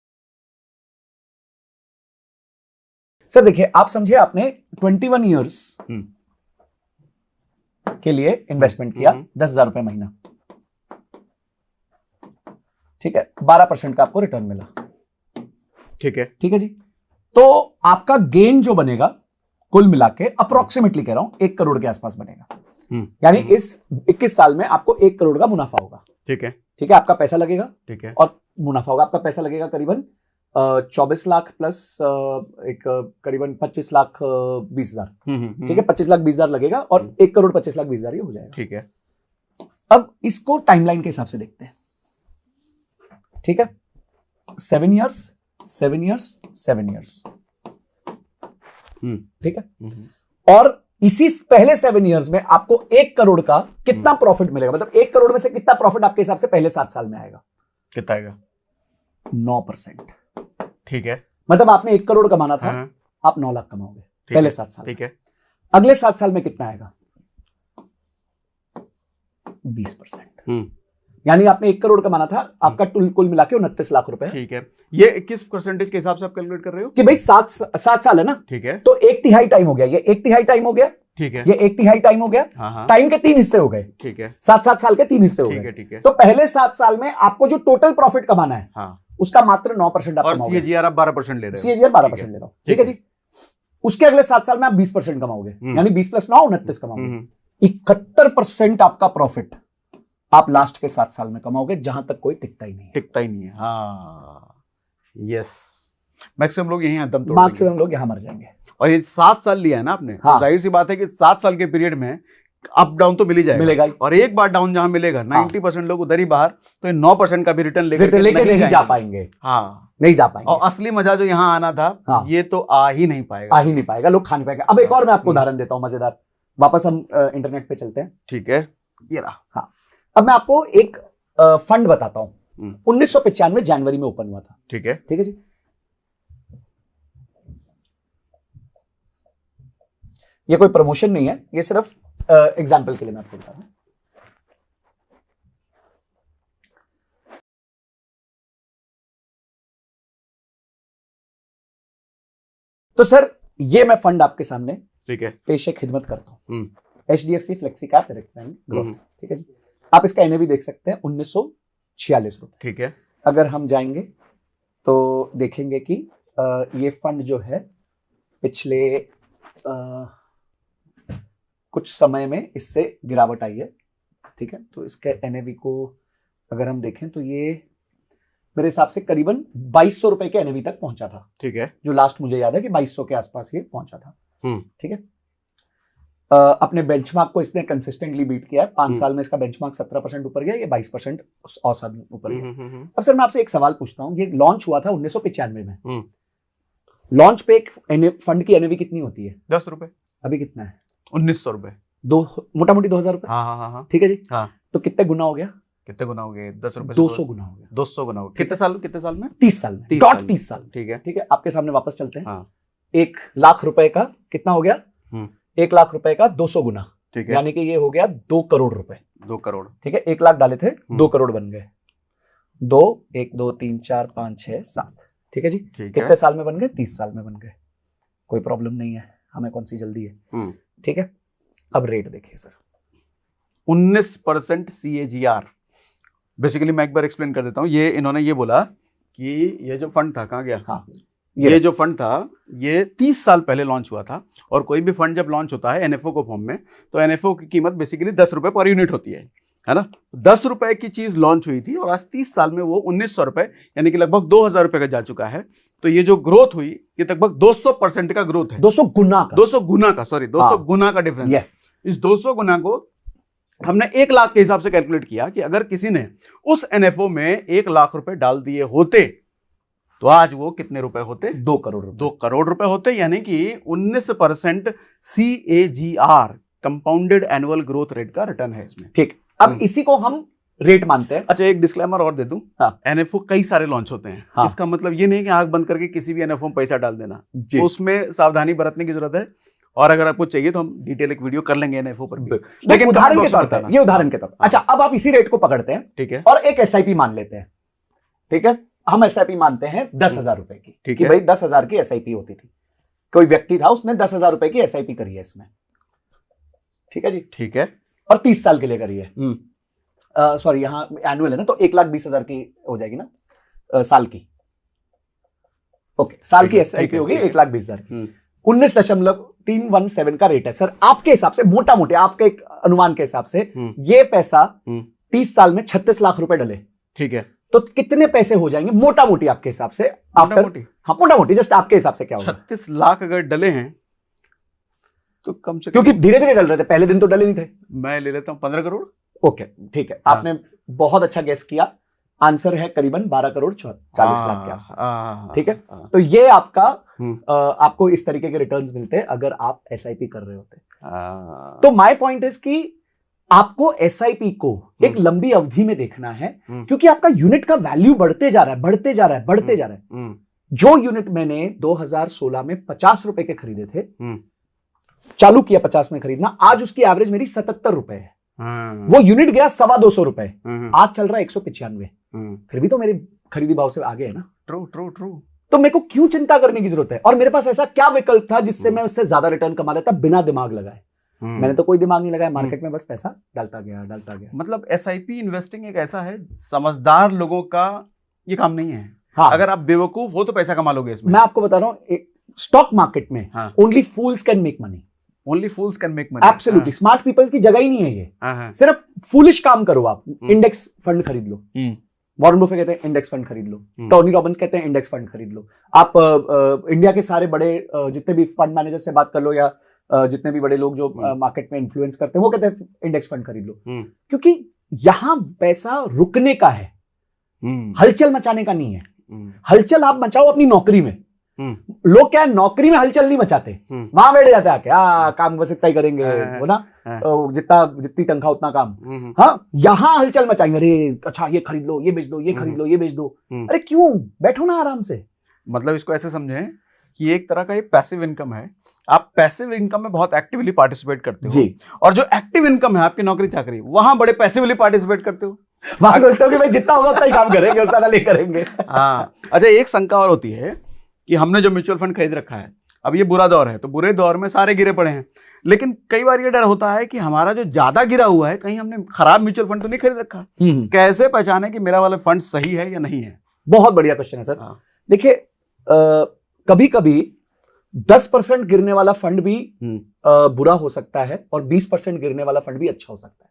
सर, देखिए, आप समझिए आपने 21 ईयर्स के लिए इन्वेस्टमेंट किया, 10,000 रुपए महीना, ठीक है, 12% का आपको रिटर्न मिला, ठीक है, ठीक है जी। तो आपका गेन जो बनेगा कुल मिला के, अप्रोक्सीमेटली कह रहा हूं, 1 करोड़ के आसपास बनेगा। यानी इस 21 साल में आपको 1 करोड़ का मुनाफा होगा, ठीक है, ठीक है। आपका पैसा लगेगा, ठीक है, और मुनाफा होगा। आपका पैसा लगेगा करीबन 24 लाख प्लस एक करीबन 25 लाख 20,000, ठीक है, 25 लाख 20,000 लगेगा, और 1 करोड़ 25 लाख 20,000 ये हो जाएगा, ठीक है। अब इसको टाइमलाइन के हिसाब से देखते हैं, ठीक है। 7 ईयर्स, 7 ईयर्स, 7 ईयर्स, ठीक है। और इसी पहले 7 ईयर्स में आपको 1 करोड़ का कितना प्रॉफिट मिलेगा? मतलब 1 करोड़ में से कितना प्रॉफिट आपके हिसाब से पहले 7 साल में आएगा? कितना आएगा? 9%, ठीक है। मतलब आपने 1 करोड़ कमाना था, आप 9 लाख कमाओगे पहले 7 साल, ठीक है। अगले 7 साल में कितना आएगा? 20%। यानी आपने 1 करोड़ कमाना था, आपका कुल मिला के 29 लाख रुपए, ठीक है। ये किस परसेंटेज के हिसाब से आप कैलकुलेट कर रहे हो? कि भाई 7 साल है ना, ठीक है, तो 1/3 टाइम हो गया, ये 1/3 टाइम हो गया, ठीक है, ये 1/3 टाइम हो गया, टाइम के 3 हिस्से हो गए, ठीक है, 7 साल के 3 हिस्से हो गए, ठीक है। तो पहले 7 साल में आपको जो टोटल प्रॉफिट कमाना है, उसका मात्र 9% आप कमाओगे। और सीएजीआर आप 12% ले रहे हो। सीएजीआर 12% ले रहा हूं, ठीक है जी। उसके अगले 7 साल में आप 20% कमाओगे, यानी 20 + 9 29 कमाओगे। 71% आपका प्रॉफिट आप लास्ट के 7 साल में कमाओगे, जहां तक कोई टिकता ही नहीं है। हाँ, यस। मैक्सिमम लोग यहीं दम तोड़ मैक्सिमम लोग यहाँ मर जाएंगे। और ये 7 साल लिया है ना आपने, हाँ। तो जाहिर सी बात है कि 7 साल के पीरियड में अप डाउन तो मिल ही जाएगा, मिलेगा ही। और एक बार डाउन जहां मिलेगा 90% लोग उधर ही बाहर, तो ये 9% का भी रिटर्न लेकर नहीं जा पाएंगे। हाँ, नहीं जा पाएंगे। और असली मजा जो यहाँ आना था, हाँ। ये तो आ ही नहीं पाएगा, लोग खा नहीं पाएंगे। अब एक और मैं आपको उदाहरण देता हूं मजेदार, वापस हम इंटरनेट पे चलते हैं। ठीक है, ये रहा। हाँ, अब मैं आपको एक फंड बताता हूं, 1995 जनवरी में ओपन हुआ था। ठीक है, ठीक है जी। ये कोई प्रमोशन नहीं है, ये सिर्फ एग्जाम्पल के लिए मैं आपको बता रहा हूं। तो सर ये मैं फंड आपके सामने ठीक है पेशे खिदमत करता हूं, HDFC flexi cap direct bank growth. ठीक है जी। आप इसका एनएवी देख सकते हैं 1946 रुपए। ठीक है, अगर हम जाएंगे तो देखेंगे कि ये फंड जो है पिछले कुछ समय में इससे गिरावट आई है। ठीक है, तो इसके एनएवी को अगर हम देखें तो ये मेरे हिसाब से करीबन 2200 रुपए के एनएवी तक पहुंचा था। ठीक है, जो लास्ट मुझे याद है कि 2200 के आसपास ये पहुंचा था। ठीक है, अपने बेंचमार्क को इसने कंसिस्टेंटली बीट किया है। 5 साल में इसका बेंचमार्क 17% ऊपर गया, ये 22% औसत ऊपर गया। अब सर मैं आपसे एक सवाल पूछता हूं, ये लॉन्च हुआ था 1995 में। लॉन्च पे एक फंड की एनएवी कितनी होती है? 10 रुपए। अभी कितना है? 1900 रुपए। मोटा मोटी 2000 रुपए। हाँ। ठीक है जी। हाँ, तो कितने गुना हो गया? कितने गुना हो गए? 10 रुपए 200 गुना हो गया। 200 गुना हो गया। कितने साल में? 30 साल में। 30 साल। ठीक है, ठीक है, आपके सामने वापस चलते हैं। हाँ। 1 लाख रुपए का कितना हो गया? 1 लाख रुपए का 200 गुना। ठीक है, यानी कि ये हो गया 2 करोड़ रुपए। 2 करोड़। ठीक है, 1 लाख डाले थे, 2 करोड़ बन गए। 2 1 2 3 4 5 6 7। ठीक है जी। कितने साल में बन गए? 30 साल में बन गए। कोई प्रॉब्लम नहीं है, हमें कौन सी जल्दी है। ठीक है, अब रेट देखिए सर, 19% CAGR। बेसिकली मैं एक बार एक्सप्लेन कर देता हूँ। ये इन्होंने ये बोला कि ये जो फंड था, कहाँ गया? हाँ, ये जो फंड था ये 30 साल पहले लॉन्च हुआ था, और कोई भी फंड जब लॉन्च होता है NFO को फॉर्म में, तो NFO की कीमत बेसिकली 10 रुपए पर यूनिट होती है ना। 10 रुपए की चीज लॉन्च हुई थी, और आज 30 साल में वो 1900 रुपए, यानी कि लगभग 2000 रुपए का जा चुका है। तो ये जो ग्रोथ हुई, ये लगभग 200% का ग्रोथ है। 200 गुना का 200 गुना का डिफरेंस। यस। इस 200 गुना को हमने 1 लाख के हिसाब से कैलकुलेट किया कि अगर किसी ने उस NFO में 1 लाख रुपए डाल दिए होते, तो आज वो कितने रुपए होते? 2 करोड़ रुपए। 2 करोड़ रुपए होते, यानी कि 19% CAGR compounded annual growth rate का रिटर्न है इसमें। ठीक, अब इसी को हम रेट मानते हैं। अच्छा, एक डिस्क्लेमर और दे दूं। हाँ। NFO कई सारे लॉन्च होते हैं। हाँ। इसका मतलब ये नहीं कि आंख बंद करके किसी भी NFO में पैसा डाल देना, तो उसमें सावधानी बरतने की जरूरत है। और अगर आपको चाहिए तो हम डिटेल एक वीडियो कर लेंगे NFO पर भी। लेकिन उदाहरण के तौर पर, ये उदाहरण के तौर पर। अच्छा, अब आप इसी रेट को पकड़ते हैं। ठीक है, और एक SIP मान लेते हैं। ठीक है, हम SIP मानते हैं 10,000 रुपए की। ठीक है भाई, 10,000 की SIP होती थी। कोई व्यक्ति था, उसने 10,000 रुपए की SIP करी है इसमें। ठीक है जी। ठीक है, और 30 साल के लिए करी है। सॉरी, यहाँ एनुअल है ना, तो 1,20,000 की हो जाएगी ना, साल की। ओके, साल की SIP होगी 1,20,000 की। 19.317 का रेट है सर। आपके हिसाब से, मोटा मोटे आपके एक अनुमान के हिसाब से, ये पैसा 30 साल में 36 लाख रुपए डले। ठीक है, तो कितने पैसे हो जाएंगे मोटा मोटी आपके हिसाब से? मोटा मोटी? हाँ, मोटा मोटी, जस्ट आपके हिसाब से क्या होगा? 36 लाख अगर डले हैं तो कम से कम, क्योंकि धीरे धीरे डल रहे थे, पहले दिन तो डले नहीं थे। मैं ले लेता हूं 15 करोड़। ओके, ठीक है, आपने बहुत अच्छा गेस किया। आंसर है करीबन 12 करोड़ 40 लाख के आसपास। ठीक है, तो ये आपका आपको इस तरीके के रिटर्न्स मिलते हैं अगर आप SIP कर रहे होते। तो माय पॉइंट इज कि आपको SIP को एक लंबी अवधि में देखना है, क्योंकि आपका यूनिट का वैल्यू बढ़ते जा रहा है, बढ़ते जा रहा है, बढ़ते जा रहा है। जो यूनिट मैंने 2016 में 50 रुपए के खरीदे थे, चालू किया 50 में खरीदना, आज उसकी एवरेज मेरी 77 रुपए है। वो यूनिट गया 225 रुपए, आज चल रहा है 195। फिर भी तो मेरे खरीदी भाव से आगे है ना। True true true. तो मेरे को क्यों चिंता करने की जरूरत है? और मेरे पास ऐसा क्या विकल्प था जिससे मैं उससे ज्यादा रिटर्न कमा लेता बिना दिमाग लगाए? मैंने तो कोई दिमाग नहीं लगाया, मार्केट में बस पैसा डालता गया। मतलब SIP इन्वेस्टिंग एक ऐसा है, समझदार लोगों का ये काम नहीं है। हाँ, अगर आप बेवकूफ हो तो पैसा कमा लोगे इसमें। मैं आपको बता रहा हूं, स्टॉक मार्केट में only fools can make money. Only fools can make money. Absolutely, smart people की जगह ही नहीं है ये। सिर्फ फूलिश काम करो, आप इंडेक्स फंड खरीद लो, वॉरेन बफे कहते हैं इंडेक्स फंड खरीद लो, टोनी रॉबिन्स कहते हैं इंडेक्स फंड खरीद लो, आप इंडिया के सारे बड़े जितने भी फंड मैनेजर से बात कर लो या जितने भी बड़े लोग जो मार्केट में इन्फ्लुएंस करते हैं वो कहते हैं इंडेक्स फंड खरीद लो, क्योंकि यहां पैसा रुकने का है, हलचल मचाने का नहीं है। हलचल आप मचाओ अपनी नौकरी में। लोग क्या है, नौकरी में हलचल नहीं मचाते, वहां बैठ जाते आके, काम बस इतना ही करेंगे, वो ना जितनी तनख्वाह उतना काम। हाँ, यहां हलचल मचाएंगे, अरे अच्छा ये खरीद लो, ये बेच दो, ये खरीद लो, ये बेच दो। अरे क्यों, बैठो ना आराम से। मतलब इसको ऐसे समझें कि एक तरह का ये पैसिव इनकम है, आप पैसिव इनकम में बहुत एक्टिवली पार्टिसिपेट करते हो जी, और जो एक्टिव इनकम है आपकी नौकरी चाकरी, वहां बड़े पैसिवली पार्टिसिपेट करते हो। वहां सोचते हो कि भाई जितना होगा उतना ही काम करेंगे, उससे ज्यादा नहीं करेंगे। हाँ, अच्छा एक शंका और होती है कि हमने जो म्यूचुअल फंड खरीद रखा है, अब ये बुरा दौर है तो बुरे दौर में सारे गिरे पड़े हैं, लेकिन कई बार ये डर होता है कि हमारा जो ज्यादा गिरा हुआ है कहीं हमने खराब म्यूचुअल फंड तो नहीं खरीद रखा। कैसे पहचाने कि मेरा वाला फंड सही है या नहीं है? बहुत बढ़िया क्वेश्चन है सर। देखिए, कभी कभी 10% गिरने वाला फंड भी बुरा हो सकता है और 20% गिरने वाला फंड भी अच्छा हो सकता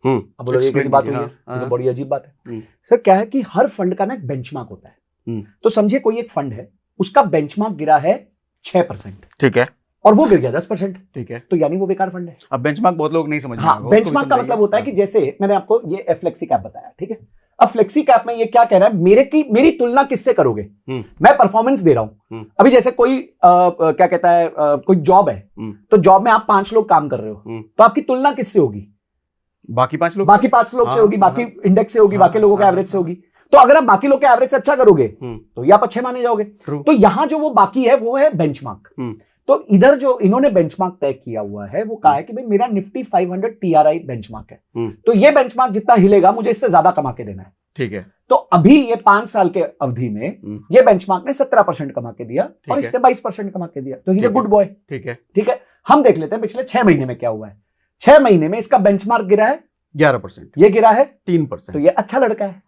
है। अब बोलो ये कैसी बात हुई है? तो बड़ी अजीब बात है सर। क्या है कि हर फंड का ना एक बेंचमार्क होता है। तो समझिए कोई एक फंड है, उसका बेंचमार्क गिरा है 6%, ठीक है, और वो गिर गया 10%, ठीक है, तो यानी वो बेकार फंड है। अब बेंचमार्क बहुत लोग नहीं समझ रहे। हाँ, बेंचमार्क का मतलब होता है कि जैसे मैंने आपको ये फ्लेक्सी कैप बताया, ठीक है। अब फ्लेक्सी कैप में ये क्या कह रहा है, मेरी तुलना किससे करोगे? मैं परफॉर्मेंस दे रहा हूं। अभी जैसे कोई क्या कहता है, कोई जॉब है, तो जॉब में आप 5 लोग काम कर रहे हो, तो आपकी तुलना किससे होगी? बाकी 5 लोग से होगी, बाकी इंडेक्स से होगी, बाकी लोगों के एवरेज से होगी। तो अगर आप बाकी लोग के एवरेज से अच्छा करोगे तो ये आप अच्छे माने जाओगे। तो यहां जो वो बाकी है वो है बेंचमार्क। तो इधर जो इन्होंने बेंचमार्क तय किया हुआ है वो कहा है कि भाई मेरा निफ्टी 500 TRI बेंचमार्क है, तो ये बेंचमार्क जितना हिलेगा मुझे इससे ज्यादा कमा के देना है, ठीक है। तो अभी ये 5 साल के अवधि में ये बेंचमार्क ने 17% कमा के दिया और इसने 22% कमा के दिया, तो he is a good boy, ठीक है, ठीक है। हम देख लेते हैं पिछले 6 महीने में क्या हुआ है। 6 महीने में इसका बेंचमार्क गिरा है 11%, ये गिरा है 3%, तो ये अच्छा लड़का है।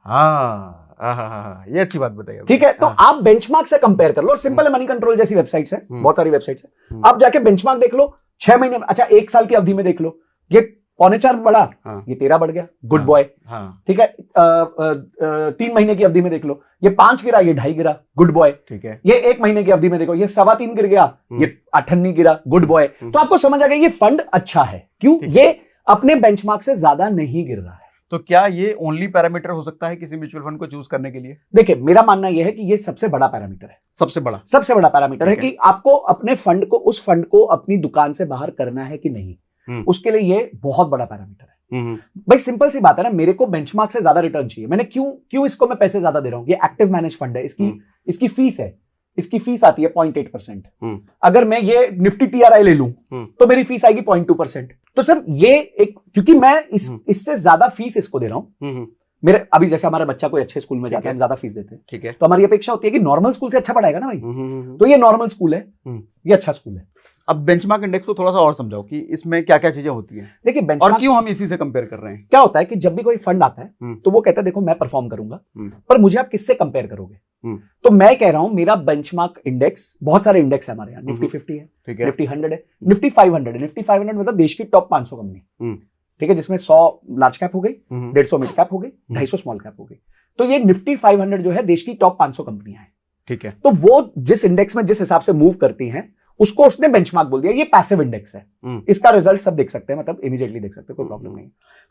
ये अच्छी बात बताइए, ठीक है। तो आप बेंचमार्क से कंपेयर कर लो, सिंपल है, मनी कंट्रोल जैसी वेबसाइट्स है, बहुत सारी वेबसाइट्स है, आप जाके बेंचमार्क देख लो 6 महीने में। अच्छा, 1 साल की अवधि में देख लो, ये 4.25 बढ़ा, ये 13 बढ़ गया, गुड बॉय, ठीक है। 3 महीने की अवधि में देख लो, ये 5 गिरा, ये 2.5 गिरा, गुड बॉय, ठीक है। ये 1 महीने की अवधि में देखो, ये 3.25 गिर गया, ये 8 गिरा, गुड बॉय। तो आपको समझ आ गया ये फंड अच्छा है, क्यों? ये अपने बेंचमार्क से ज्यादा नहीं गिर रहा है। तो क्या ये ओनली पैरामीटर हो सकता है किसी म्यूचुअल फंड को चूज करने के लिए? देखिए, मेरा मानना यह है कि ये सबसे बड़ा पैरामीटर है, सबसे बड़ा पैरामीटर है कि आपको अपने फंड को, उस फंड को अपनी दुकान से बाहर करना है कि नहीं, उसके लिए ये बहुत बड़ा पैरामीटर है। भाई सिंपल सी बात है ना, मेरे को बेंचमार्क से ज्यादा रिटर्न चाहिए। मैंने क्यों इसको मैं पैसे ज्यादा दे रहा हूं? ये एक्टिव मैनेज फंड है, इसकी फीस है, इसकी फीस आती है 0.8%। अगर मैं ये निफ्टी TRI ले लूं तो मेरी फीस आएगी 0.2%। तो सर ये एक, क्योंकि मैं इससे ज्यादा फीस इसको दे रहा हूं। मेरे अभी जैसे हमारा बच्चा कोई अच्छे स्कूल में जाके हम ज्यादा फीस देते हैं, ठीक है, तो हमारी अपेक्षा होती है कि नॉर्मल स्कूल से अच्छा पढ़ाएगा ना भाई, तो ये नॉर्मल स्कूल है, ये अच्छा स्कूल है। अब बेंचमार्क इंडेक्स को थोड़ा सा और समझाओ कि इसमें क्या क्या चीजें होती हैं। देखिए, और क्यों हम इसी से कंपेयर कर रहे हैं? क्या होता है कि जब भी कोई फंड आता है तो वो कहता है देखो मैं परफॉर्म करूंगा, पर मुझे आप किससे कंपेयर करोगे? तो मैं कह रहा हूं मेरा बेंचमार्क इंडेक्स, बहुत सारे इंडेक्स है हमारे यहाँ, निफ्टी 50 है, निफ्टी 100 है, निफ्टी 500 है। निफ्टी 500 मतलब देश की टॉप 500 कंपनी, ठीक है, जिसमें 100 लार्ज कैप हो गई, 150 मिड कैप हो गई, 250 स्मॉल कैप हो गई। तो ये निफ्टी 500 जो है देश की टॉप 500 कंपनियां हैं, ठीक है। तो वो जिस इंडेक्स में जिस हिसाब से मूव करती हैं उसको उसने बेंचमार्क बोल दिया। ये पैसिव इंडेक्स है, इसका रिजल्ट सब देख सकते हैं, मतलब इमीडिएटली देख सकते हैं, कोई प्रॉब्लम नहीं।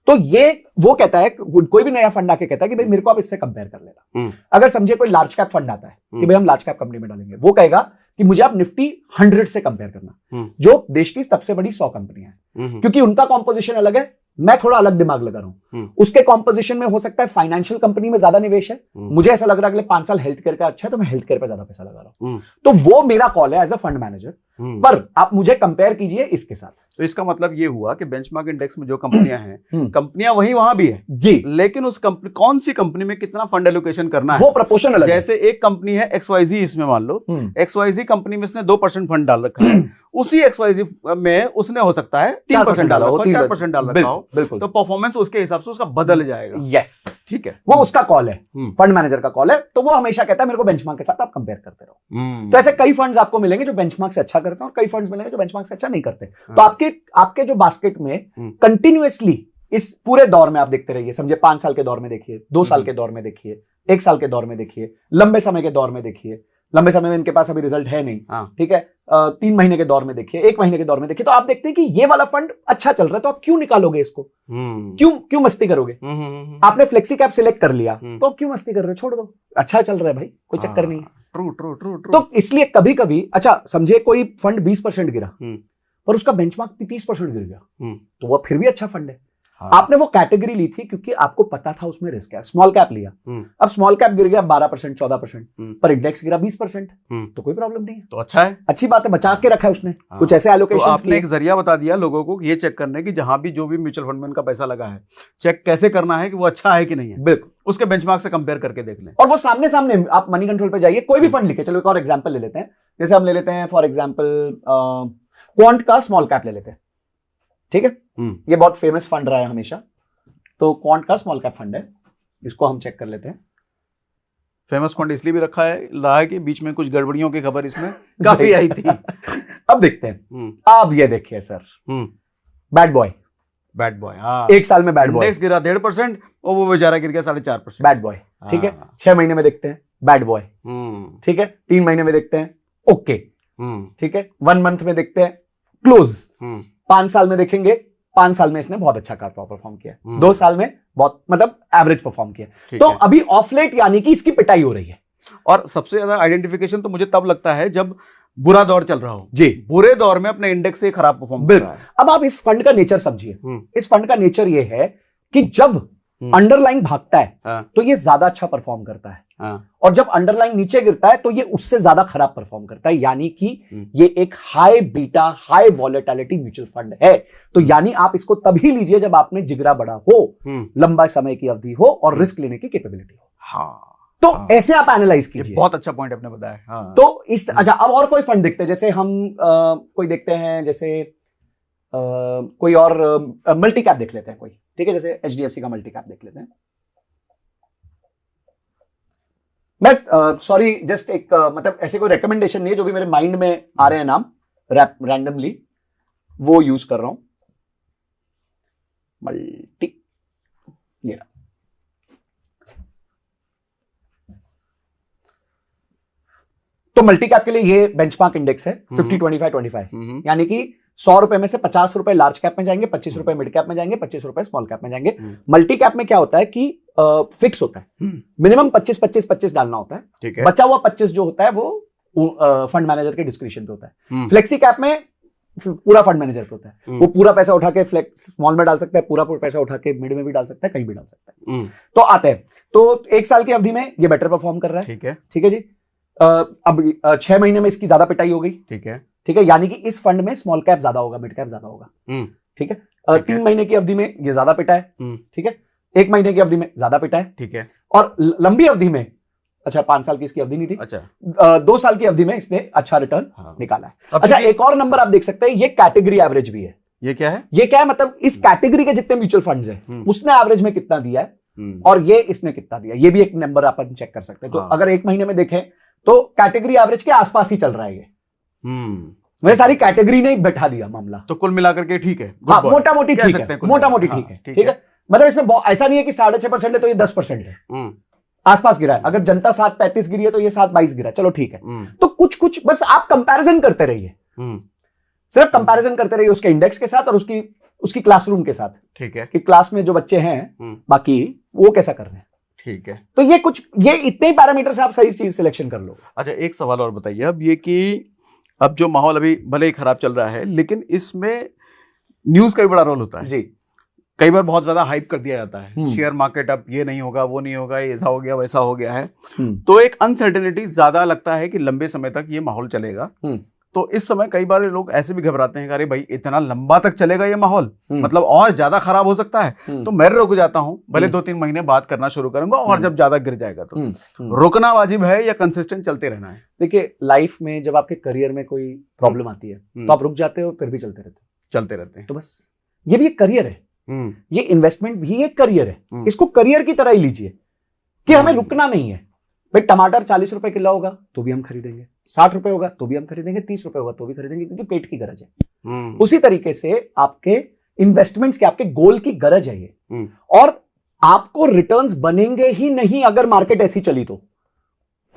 तो ये वो कहता है, कोई भी नया फंड आके कहता है कि भाई मेरे को आप इससे कंपेयर कर लेना। अगर समझे कोई लार्ज कैप फंड आता है कि भाई हम लार्ज कैप कंपनी में डालेंगे, वो कहेगा कि मुझे आप निफ्टी 100 से कंपेयर करना, जो देश की सबसे बड़ी 100 कंपनियां हैं, क्योंकि उनका कॉम्पोजिशन अलग है, मैं थोड़ा अलग दिमाग लगा रहा हूं। उसके कॉम्पोजिशन में हो सकता है फाइनेंशियल कंपनी में ज्यादा निवेश है, मुझे ऐसा लग रहा है अगले 5 साल हेल्थ केयर का अच्छा है, तो मैं हेल्थ केयर पे ज्यादा पैसा लगा रहा हूं। तो वो मेरा कॉल है एज अ फंड मैनेजर, पर आप मुझे कंपेयर कीजिए इसके साथ। तो इसका मतलब ये हुआ कि बेंचमार्क इंडेक्स में जो कंपनियां हैं, कंपनियां वहीं भी है जी, लेकिन उस कंपनी, कौन सी कंपनी में कितना फंड एलोकेशन करना है, वो प्रोपोर्शन अलग है। जैसे एक कंपनी है XYZ, इसमें मान लो XYZ कंपनी में इसने 2% फंड डाल रखा है, उसी XYZ में उसने हो सकता है 3% डाला हो, 4% डाल रखा हो, बिल्कुल, तो परफॉर्मेंस उसके हिसाब से उसका बदल जाएगा। यस, ठीक है, वो उसका कॉल है, फंड मैनेजर का कॉल है। तो वो हमेशा कहता है मेरे को बेंचमार्क के साथ आप कंपेयर करते रहो। तो ऐसे कई फंड्स आपको मिलेंगे जो बेंचमार्क से अच्छा करते हैं और कई फंड्स मिलेंगे जो बेंचमार्क से अच्छा नहीं करते। तो आपके जो बास्केट में कंटिन्यूअसली इस पूरे दौर में आप देखते रहिए, समझे 5 साल के दौर में देखिए, 2 साल के दौर में देखिए, 1 साल के दौर में देखिए, लंबे समय के दौर में देखिए, लंबे समय में इनके पास अभी रिजल्ट है नहीं, ठीक है, 3 महीने के दौर में देखिए, 1 महीने के दौर में देखिए, तो आप देखते हैं कि ये वाला फंड अच्छा चल रहा है, तो आप क्यों निकालोगे इसको? क्यों मस्ती करोगे? आपने फ्लेक्सी कैप सिलेक्ट कर लिया, तो अब क्यों मस्ती कर रहे हो? छोड़ दो, अच्छा चल रहा है भाई, कोई चक्कर नहीं है। ट्रू। तो इसलिए कभी कभी, अच्छा समझे कोई फंड 20% गिरा पर उसका बेंचमार्क 30% गिर गया, तो वह फिर भी अच्छा फंड है। आपने वो कैटेगरी ली थी क्योंकि आपको पता था उसमें रिस्क है, स्मॉल कैप लिया, अब स्मॉल कैप गिर गया 12% 14%, पर इंडेक्स गिरा 20%, तो कोई प्रॉब्लम नहीं है, तो अच्छा है, अच्छी बात है, बचा के रखा है उसने। कुछ ऐसे एलोकेशन, तो आपने एक जरिया बता दिया लोगों को ये चेक करने की जहां भी जो भी म्यूचुअल फंड में उनका पैसा लगा है, चेक कैसे करना है कि वो अच्छा है कि नहीं है, बिल्कुल उसके बेंचमार्क से कंपेयर करके देख लें। और वो सामने सामने आप मनी कंट्रोल पे जाइए, कोई भी फंड लिखे, चलो एक और एग्जांपल ले लेते हैं, जैसे हम ले लेते हैं फॉर एग्जांपल क्वांट का स्मॉल कैप ले लेते हैं, ठीक है, ये बहुत फेमस फंड रहा है हमेशा, तो क्वांट का स्मॉल कैप फंड है, इसको हम चेक कर लेते हैं। फेमस फंड इसलिए भी रखा है कि बीच में कुछ गड़बड़ियों की खबर इसमें काफी आई थी। अब देखते हैं, अब ये देखिए सर, बैड बॉय, हाँ, 1 साल में बैड बॉय, इंडेक्स गिरा 1.5% और वो बेचारा गिर गया 4.5%। बैड बॉय, ठीक है, 6 महीने में देखते हैं बैड बॉय, ठीक है, 3 महीने में देखते हैं ओके, ठीक है, 1 मंथ में देखते हैं क्लोज, 5 साल में देखेंगे, 5 साल में इसने बहुत अच्छा परफॉर्म किया, 2 साल में बहुत मतलब एवरेज परफॉर्म किया, तो अभी ऑफ लेट यानी कि इसकी पिटाई हो रही है। और सबसे ज्यादा आइडेंटिफिकेशन तो मुझे तब लगता है जब बुरा दौर चल रहा हो जी, बुरे दौर में अपने इंडेक्स से खराब परफॉर्म कर रहा है। अब आप इस फंड का नेचर समझिए, इस फंड का नेचर ये है कि जब अंडरलाइन भागता है तो ये ज्यादा अच्छा परफॉर्म करता है, और जब अंडरलाइन नीचे गिरता है तो ये उससे ज्यादा खराब परफॉर्म करता है, यानी कि ये एक high beta high volatility mutual fund है। तो यानी आप इसको तभी लीजिए जब आप में जिगरा बड़ा हो, लंबा समय की अवधि हो और रिस्क लेने की कैपेबिलिटी हो। तो ऐसे आप एनालाइज कीजिए। बहुत अच्छा पॉइंट आपने बताया। तो इस अच्छा, अब और कोई फंड देखते हैं, जैसे हम कोई देखते हैं, जैसे कोई और मल्टी कैप देख लेते हैं कोई, ठीक है, जैसे HDFC का मल्टी कैप देख लेते हैं। मैं सॉरी जस्ट एक मतलब ऐसे कोई रिकमेंडेशन नहीं है, जो भी मेरे माइंड में आ रहे हैं नाम रैंडमली वो यूज कर रहा हूं। मल्टी, ये तो मल्टी कैप के लिए ये बेंचमार्क इंडेक्स है 50 25 25, यानी कि 100 रुपए में से 50 रुपए लार्ज कैप में जाएंगे, 25 रुपए मिड कैप में जाएंगे, 25 रुपए स्मॉल कैप में जाएंगे। मल्टी कैप में क्या होता है कि फिक्स होता है, मिनिमम 25 25 25 डालना होता है, ठीक है, बचा हुआ 25 जो होता है वो फंड मैनेजर के डिस्क्रिप्शन पे होता है। फ्लेक्सी कैप में पूरा फंड मैनेजर पे होता है, वो पूरा पैसा उठा के फ्लेक्स स्मॉल में डाल सकता है, पूरा पैसा उठा के मिड में भी डाल सकता है, कहीं भी डाल सकता है। तो आते हैं, तो 1 साल की अवधि में ये बेटर परफॉर्म कर रहा है, ठीक है जी। अब 6 महीने में इसकी ज्यादा पिटाई हो गई, ठीक है, यानी कि इस फंड में स्मॉल कैप ज्यादा होगा, मिड कैप ज्यादा होगा, ठीक है। 3 महीने की अवधि में ये ज्यादा पिटा है, ठीक है, 1 महीने की अवधि में ज्यादा पिटा है, ठीक है, और लंबी अवधि में, अच्छा 5 साल की इसकी अवधि नहीं थी, अच्छा 2 साल की अवधि में इसने अच्छा रिटर्न निकाला है। अच्छा एक और नंबर आप देख सकते हैं, ये कैटेगरी एवरेज भी है। ये क्या है? ये क्या है, मतलब इस कैटेगरी के जितने म्यूचुअल फंड्स हैं उसने एवरेज में कितना दिया है और ये इसने कितना दिया, ये भी एक नंबर अपन चेक कर सकते हैं। तो अगर 1 महीने में देखें तो कैटेगरी एवरेज के आसपास ही चल रहा है ये, मैं सारी कैटेगरी ने बैठा दिया मामला, तो कुल मिलाकर के ठीक है, हाँ मोटा मोटी ठीक है, मोटा मोटी ठीक है, ठीक है, मतलब इसमें ऐसा नहीं है कि 6.5% है तो ये 10% है, आसपास गिरा है। अगर जनता 7.35 गिरी है तो ये 7.22 गिरा है, चलो ठीक है। तो कुछ कुछ बस आप कंपैरिजन करते रहिए, सिर्फ कंपैरिजन करते रहिए उसके इंडेक्स के साथ और उसकी क्लासरूम के साथ, ठीक है, कि क्लास में जो बच्चे हैं बाकी वो कैसा कर रहे हैं, ठीक है। तो ये इतने ही पैरामीटर से आप सही चीज सिलेक्शन कर लो। अच्छा एक सवाल और बताइए अब, ये कि अब जो माहौल अभी भले ही खराब चल रहा है, लेकिन इसमें न्यूज का भी बड़ा रोल होता है जी। कई बार बहुत ज्यादा हाइप कर दिया जाता है, शेयर मार्केट अब ये नहीं होगा वो नहीं होगा, ऐसा हो गया वैसा हो गया है, तो एक अनसर्टेनिटी ज्यादा लगता है कि लंबे समय तक ये माहौल चलेगा। तो इस समय कई बार लोग ऐसे भी घबराते हैं, अरे भाई इतना लंबा तक चलेगा ये माहौल, मतलब और ज्यादा खराब हो सकता है, तो मैं रुक जाता हूं, भले 2-3 महीने बाद करना शुरू करूंगा, और जब ज्यादा गिर जाएगा तो रुकना वाजिब है या कंसिस्टेंट चलते रहना है? देखिए लाइफ में जब आपके करियर में कोई प्रॉब्लम आती है तो आप रुक जाते हो, फिर भी चलते रहते हैं। तो बस ये भी एक करियर है, ये इन्वेस्टमेंट भी एक करियर है, इसको करियर की तरह ही लीजिए कि हमें रुकना नहीं है। भाई टमाटर 40 रुपए किलो होगा तो भी हम खरीदेंगे, 60 रुपए होगा तो भी हम खरीदेंगे, 30 रुपए होगा तो भी खरीदेंगे, क्योंकि पेट की गरज है। उसी तरीके से आपके इन्वेस्टमेंट्स के आपके गोल की गरज है ये। और आपको रिटर्न्स बनेंगे ही नहीं अगर मार्केट ऐसी चली तो।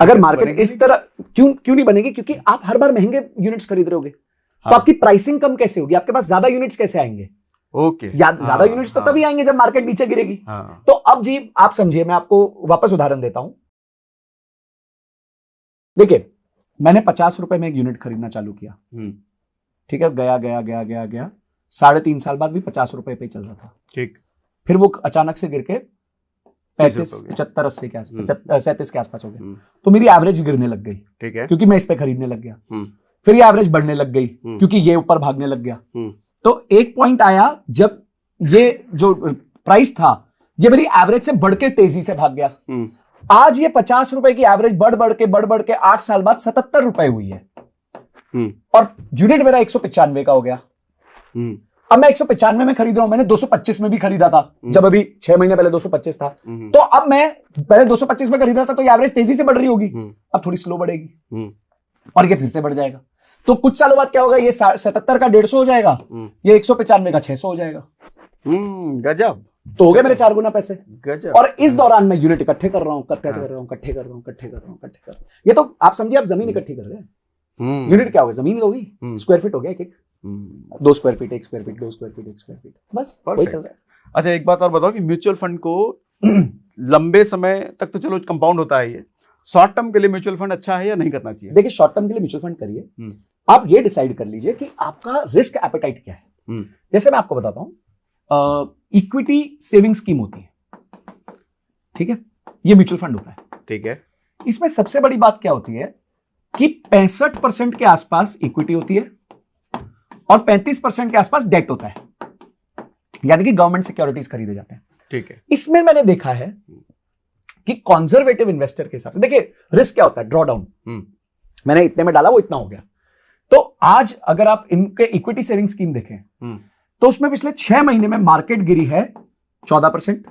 अगर मार्केट इस तरह क्यों नहीं बनेगी? क्योंकि आप हर बार महंगे यूनिट्स खरीद रहे होगे। तो आपकी प्राइसिंग कम कैसे होगी? आपके पास ज्यादा यूनिट्स कैसे आएंगे? ओके, ज्यादा यूनिट्स तो तभी आएंगे जब मार्केट नीचे गिरेगी। तो अब जी आप समझिए, मैं आपको वापस उदाहरण देता हूं। देखिए, मैंने 50 रुपए में एक यूनिट खरीदना चालू किया, ठीक है, गया 3.5 साल बाद भी 50 रुपए पे चल रहा था, ठीक। फिर वो अचानक से गिर के 35, 75, 80 के आसपास, 37 के आसपास हो गया। तो मेरी एवरेज गिरने लग गई, ठीक है, क्योंकि मैं इस पे खरीदने लग गया। फिर ये एवरेज बढ़ने लग गई क्योंकि ये ऊपर भागने लग गया। तो एक पॉइंट आया जब ये जो प्राइस था ये मेरी एवरेज से बढ़ के तेजी से भाग गया। आज ये 50 रुपए की एवरेज बढ़ बढ़ के 8 साल बाद 77 रुपए हुई है, और यूनिट मेरा 195 का हो गया। अब मैं 195 में खरीद रहा हूं, मैंने 225 में भी खरीदा था जब अभी 6 महीने पहले 225 था। तो अब मैं पहले 225 में खरीदा था तो ये एवरेज तेजी से बढ़ रही होगी, अब थोड़ी स्लो बढ़ेगी और ये फिर से बढ़ जाएगा। तो कुछ सालों बाद क्या होगा, ये 77 का 150 हो जाएगा, ये 195 का 600 हो जाएगा। गजब। तो हो गए मेरे 4 गुना पैसे। गजब। और इस दौरान मैं यूनिट इकट्ठे कर रहा हूं। ये तो आप समझिए, आप जमीन इकट्ठी कर रहे हैं। यूनिट क्या हो गया? जमीन होगी, स्क्वायर फीट हो गया, एक 2 square feet, 1 square feet, 2 square feet, 1 square feet, बस वही चल रहा है। अच्छा, एक बात और बताओ कि म्यूचुअल फंड को लंबे समय तक तो चलो कंपाउंड होता है, ये शॉर्ट टर्म के लिए म्यूचुअल फंड अच्छा है या नहीं करना चाहिए? देखिए, शॉर्ट टर्म के लिए म्यूचुअल फंड करिए, आप ये डिसाइड कर लीजिए कि आपका रिस्क एपेटाइट क्या है। जैसे मैं आपको बताता हूं, इक्विटी सेविंग स्कीम होती है, ठीक है, ये म्यूचुअल फंड होता है, ठीक है। इसमें सबसे बड़ी बात क्या होती है कि 65% के आसपास इक्विटी होती है और 35% के आसपास डेट होता है, यानी कि गवर्नमेंट सिक्योरिटीज खरीदे जाते हैं, ठीक है। इसमें मैंने देखा है कि कंजर्वेटिव इन्वेस्टर के हिसाब से, देखिए रिस्क क्या होता है, ड्रॉ डाउन, मैंने इतने में डाला वो इतना हो गया। तो आज अगर आप इनके इक्विटी सेविंग स्कीम देखें तो उसमें पिछले 6 महीने में मार्केट गिरी है 14%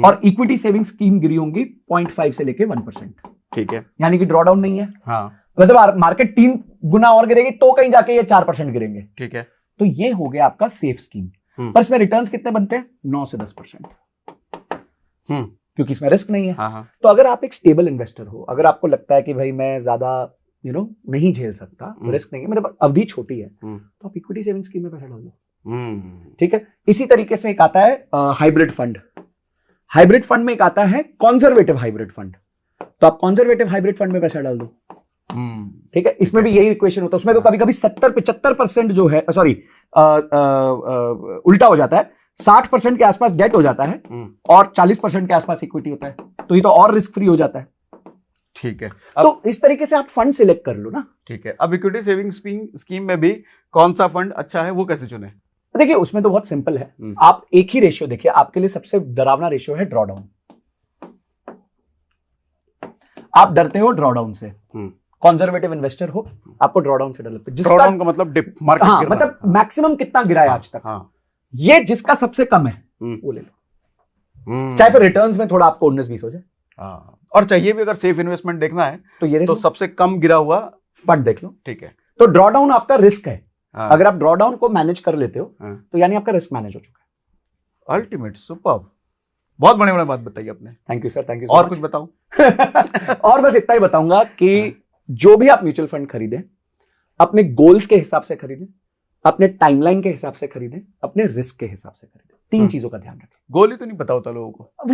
और इक्विटी सेविंग स्कीम गिरी होंगी 0.5 से लेके 1%, ठीक है, यानी कि ड्रॉ डाउन नहीं है। हाँ। मतलब मार्केट 3 गुना और गिरेगी तो कहीं जाके ये 4% गिरेंगे, ठीक है। तो ये हो गया आपका सेफ स्कीम, पर इसमें रिटर्न्स कितने बनते हैं? 9 से 10%, क्योंकि इसमें रिस्क नहीं है। हाँ। तो अगर आप एक स्टेबल इन्वेस्टर हो, अगर आपको लगता है कि भाई मैं ज्यादा नहीं झेल सकता, रिस्क नहीं है, मेरे अवधि छोटी है, तो आप इक्विटी सेविंग स्कीम में पैसा डाल दो, ठीक है। इसी तरीके से एक आता है हाइब्रिड फंड। हाइब्रिड फंड में एक आता है कंजर्वेटिव हाइब्रिड फंड, तो आप कंजर्वेटिव हाइब्रिड फंड में पैसा डाल दो, ठीक है। इसमें भी यही इक्वेशन होता है, उसमें तो कभी कभी 70-75% जो है, सॉरी उल्टा हो जाता है, 60% के आसपास डेट हो जाता है और 40% के आसपास इक्विटी होता है, तो ये तो और रिस्क फ्री हो जाता है, ठीक है। तो इस तरीके से आप फंड सिलेक्ट कर लो ना, ठीक है। अब इक्विटी सेविंग स्कीम में भी कौन सा फंड अच्छा है वो कैसे चुने? देखिए, उसमें तो बहुत सिंपल है, आप एक ही रेशियो देखिए, आपके लिए सबसे डरावना रेशियो है ड्रॉ डाउन। आप डरते हो ड्रॉ डाउन से, कंजर्वेटिव इन्वेस्टर हो, आपको ड्रॉ डाउन से डर लगता है। ड्रॉ डाउन का मतलब डिप, मार्केट गिरना, मतलब मैक्सिमम कितना गिरा है आज तक, ये जिसका सबसे कम है वो ले लो, चाहे फिर रिटर्न्स में थोड़ा आपको 19-20 हो जाए। और चाहिए भी अगर सेफ इन्वेस्टमेंट देखना है तो ये तो सबसे कम गिरा हुआ फंड देख लो, ठीक है। तो ड्रॉ डाउन आपका रिस्क है, अगर आप ड्रॉ डाउन को मैनेज कर लेते हो तो यानी आपका रिस्क मैनेज हो चुका है। अल्टीमेट, सुपर, बहुत बड़े बात बताई आपने, thank you sir, thank you. और कुछ बताऊं? और बस इतना ही बताऊंगा कि जो भी आप म्यूचुअल फंड खरीदें, अपने गोल्स के हिसाब से खरीदें, अपने टाइमलाइन के हिसाब से खरीदें, अपने रिस्क के हिसाब से खरीदें। 3 चीजों का ध्यान रखें। गोल ही तो नहीं पता होता लोगों को। अब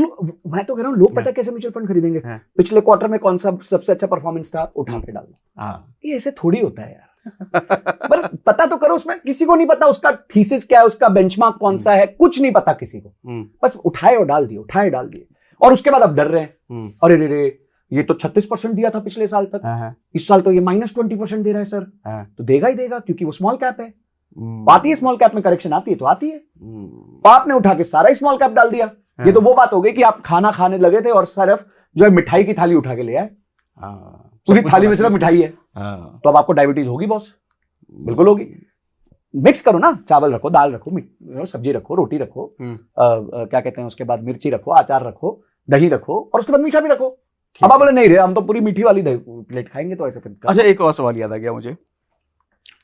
मैं तो कह रहा हूं, लोग पता कैसे म्यूचुअल फंड खरीदेंगे, पिछले क्वार्टर में कौन सा सबसे अच्छा परफॉर्मेंस था, उठा के डाल दो। ये ऐसे थोड़ी होता है यार। पर पता तो करो, उसमें किसी को नहीं पता उसका थीसिस क्या है, उसका बेंचमार्क कौन सा है, कुछ नहीं पता किसी को, बस उठाए और डाल दिए, और उसके बाद अब डर रहे हैं, अरे रे ये तो 36% दिया था पिछले साल तक, इस साल तो ये -20% दे रहा है सर। तो देगा ही देगा, क्योंकि वो स्मॉल कैप है, आती है स्मॉल कैप में करेक्शन आती है तो आती है। तो आपने उठा के सारा स्मॉल कैप डाल दिया। ये तो वो बात हो गई कि आप खाना खाने लगे थे और सिर्फ जो है मिठाई की थाली उठा के ले आए, पूरी थाली में सिर्फ मिठाई है, तो अब आपको डायबिटीज होगी बॉस, बिल्कुल होगी। मिक्स करो ना, चावल रखो, दाल रखो, सब्जी रखो, रोटी रखो, क्या कहते हैं, उसके बाद मिर्ची रखो, अचार रखो, दही रखो, और उसके बाद मीठा भी रखो। अब आप बोले नहीं रे, हम तो पूरी मीठी वाली प्लेट खाएंगे, तो ऐसे फिर। अच्छा, एक और सवाल याद आ गया मुझे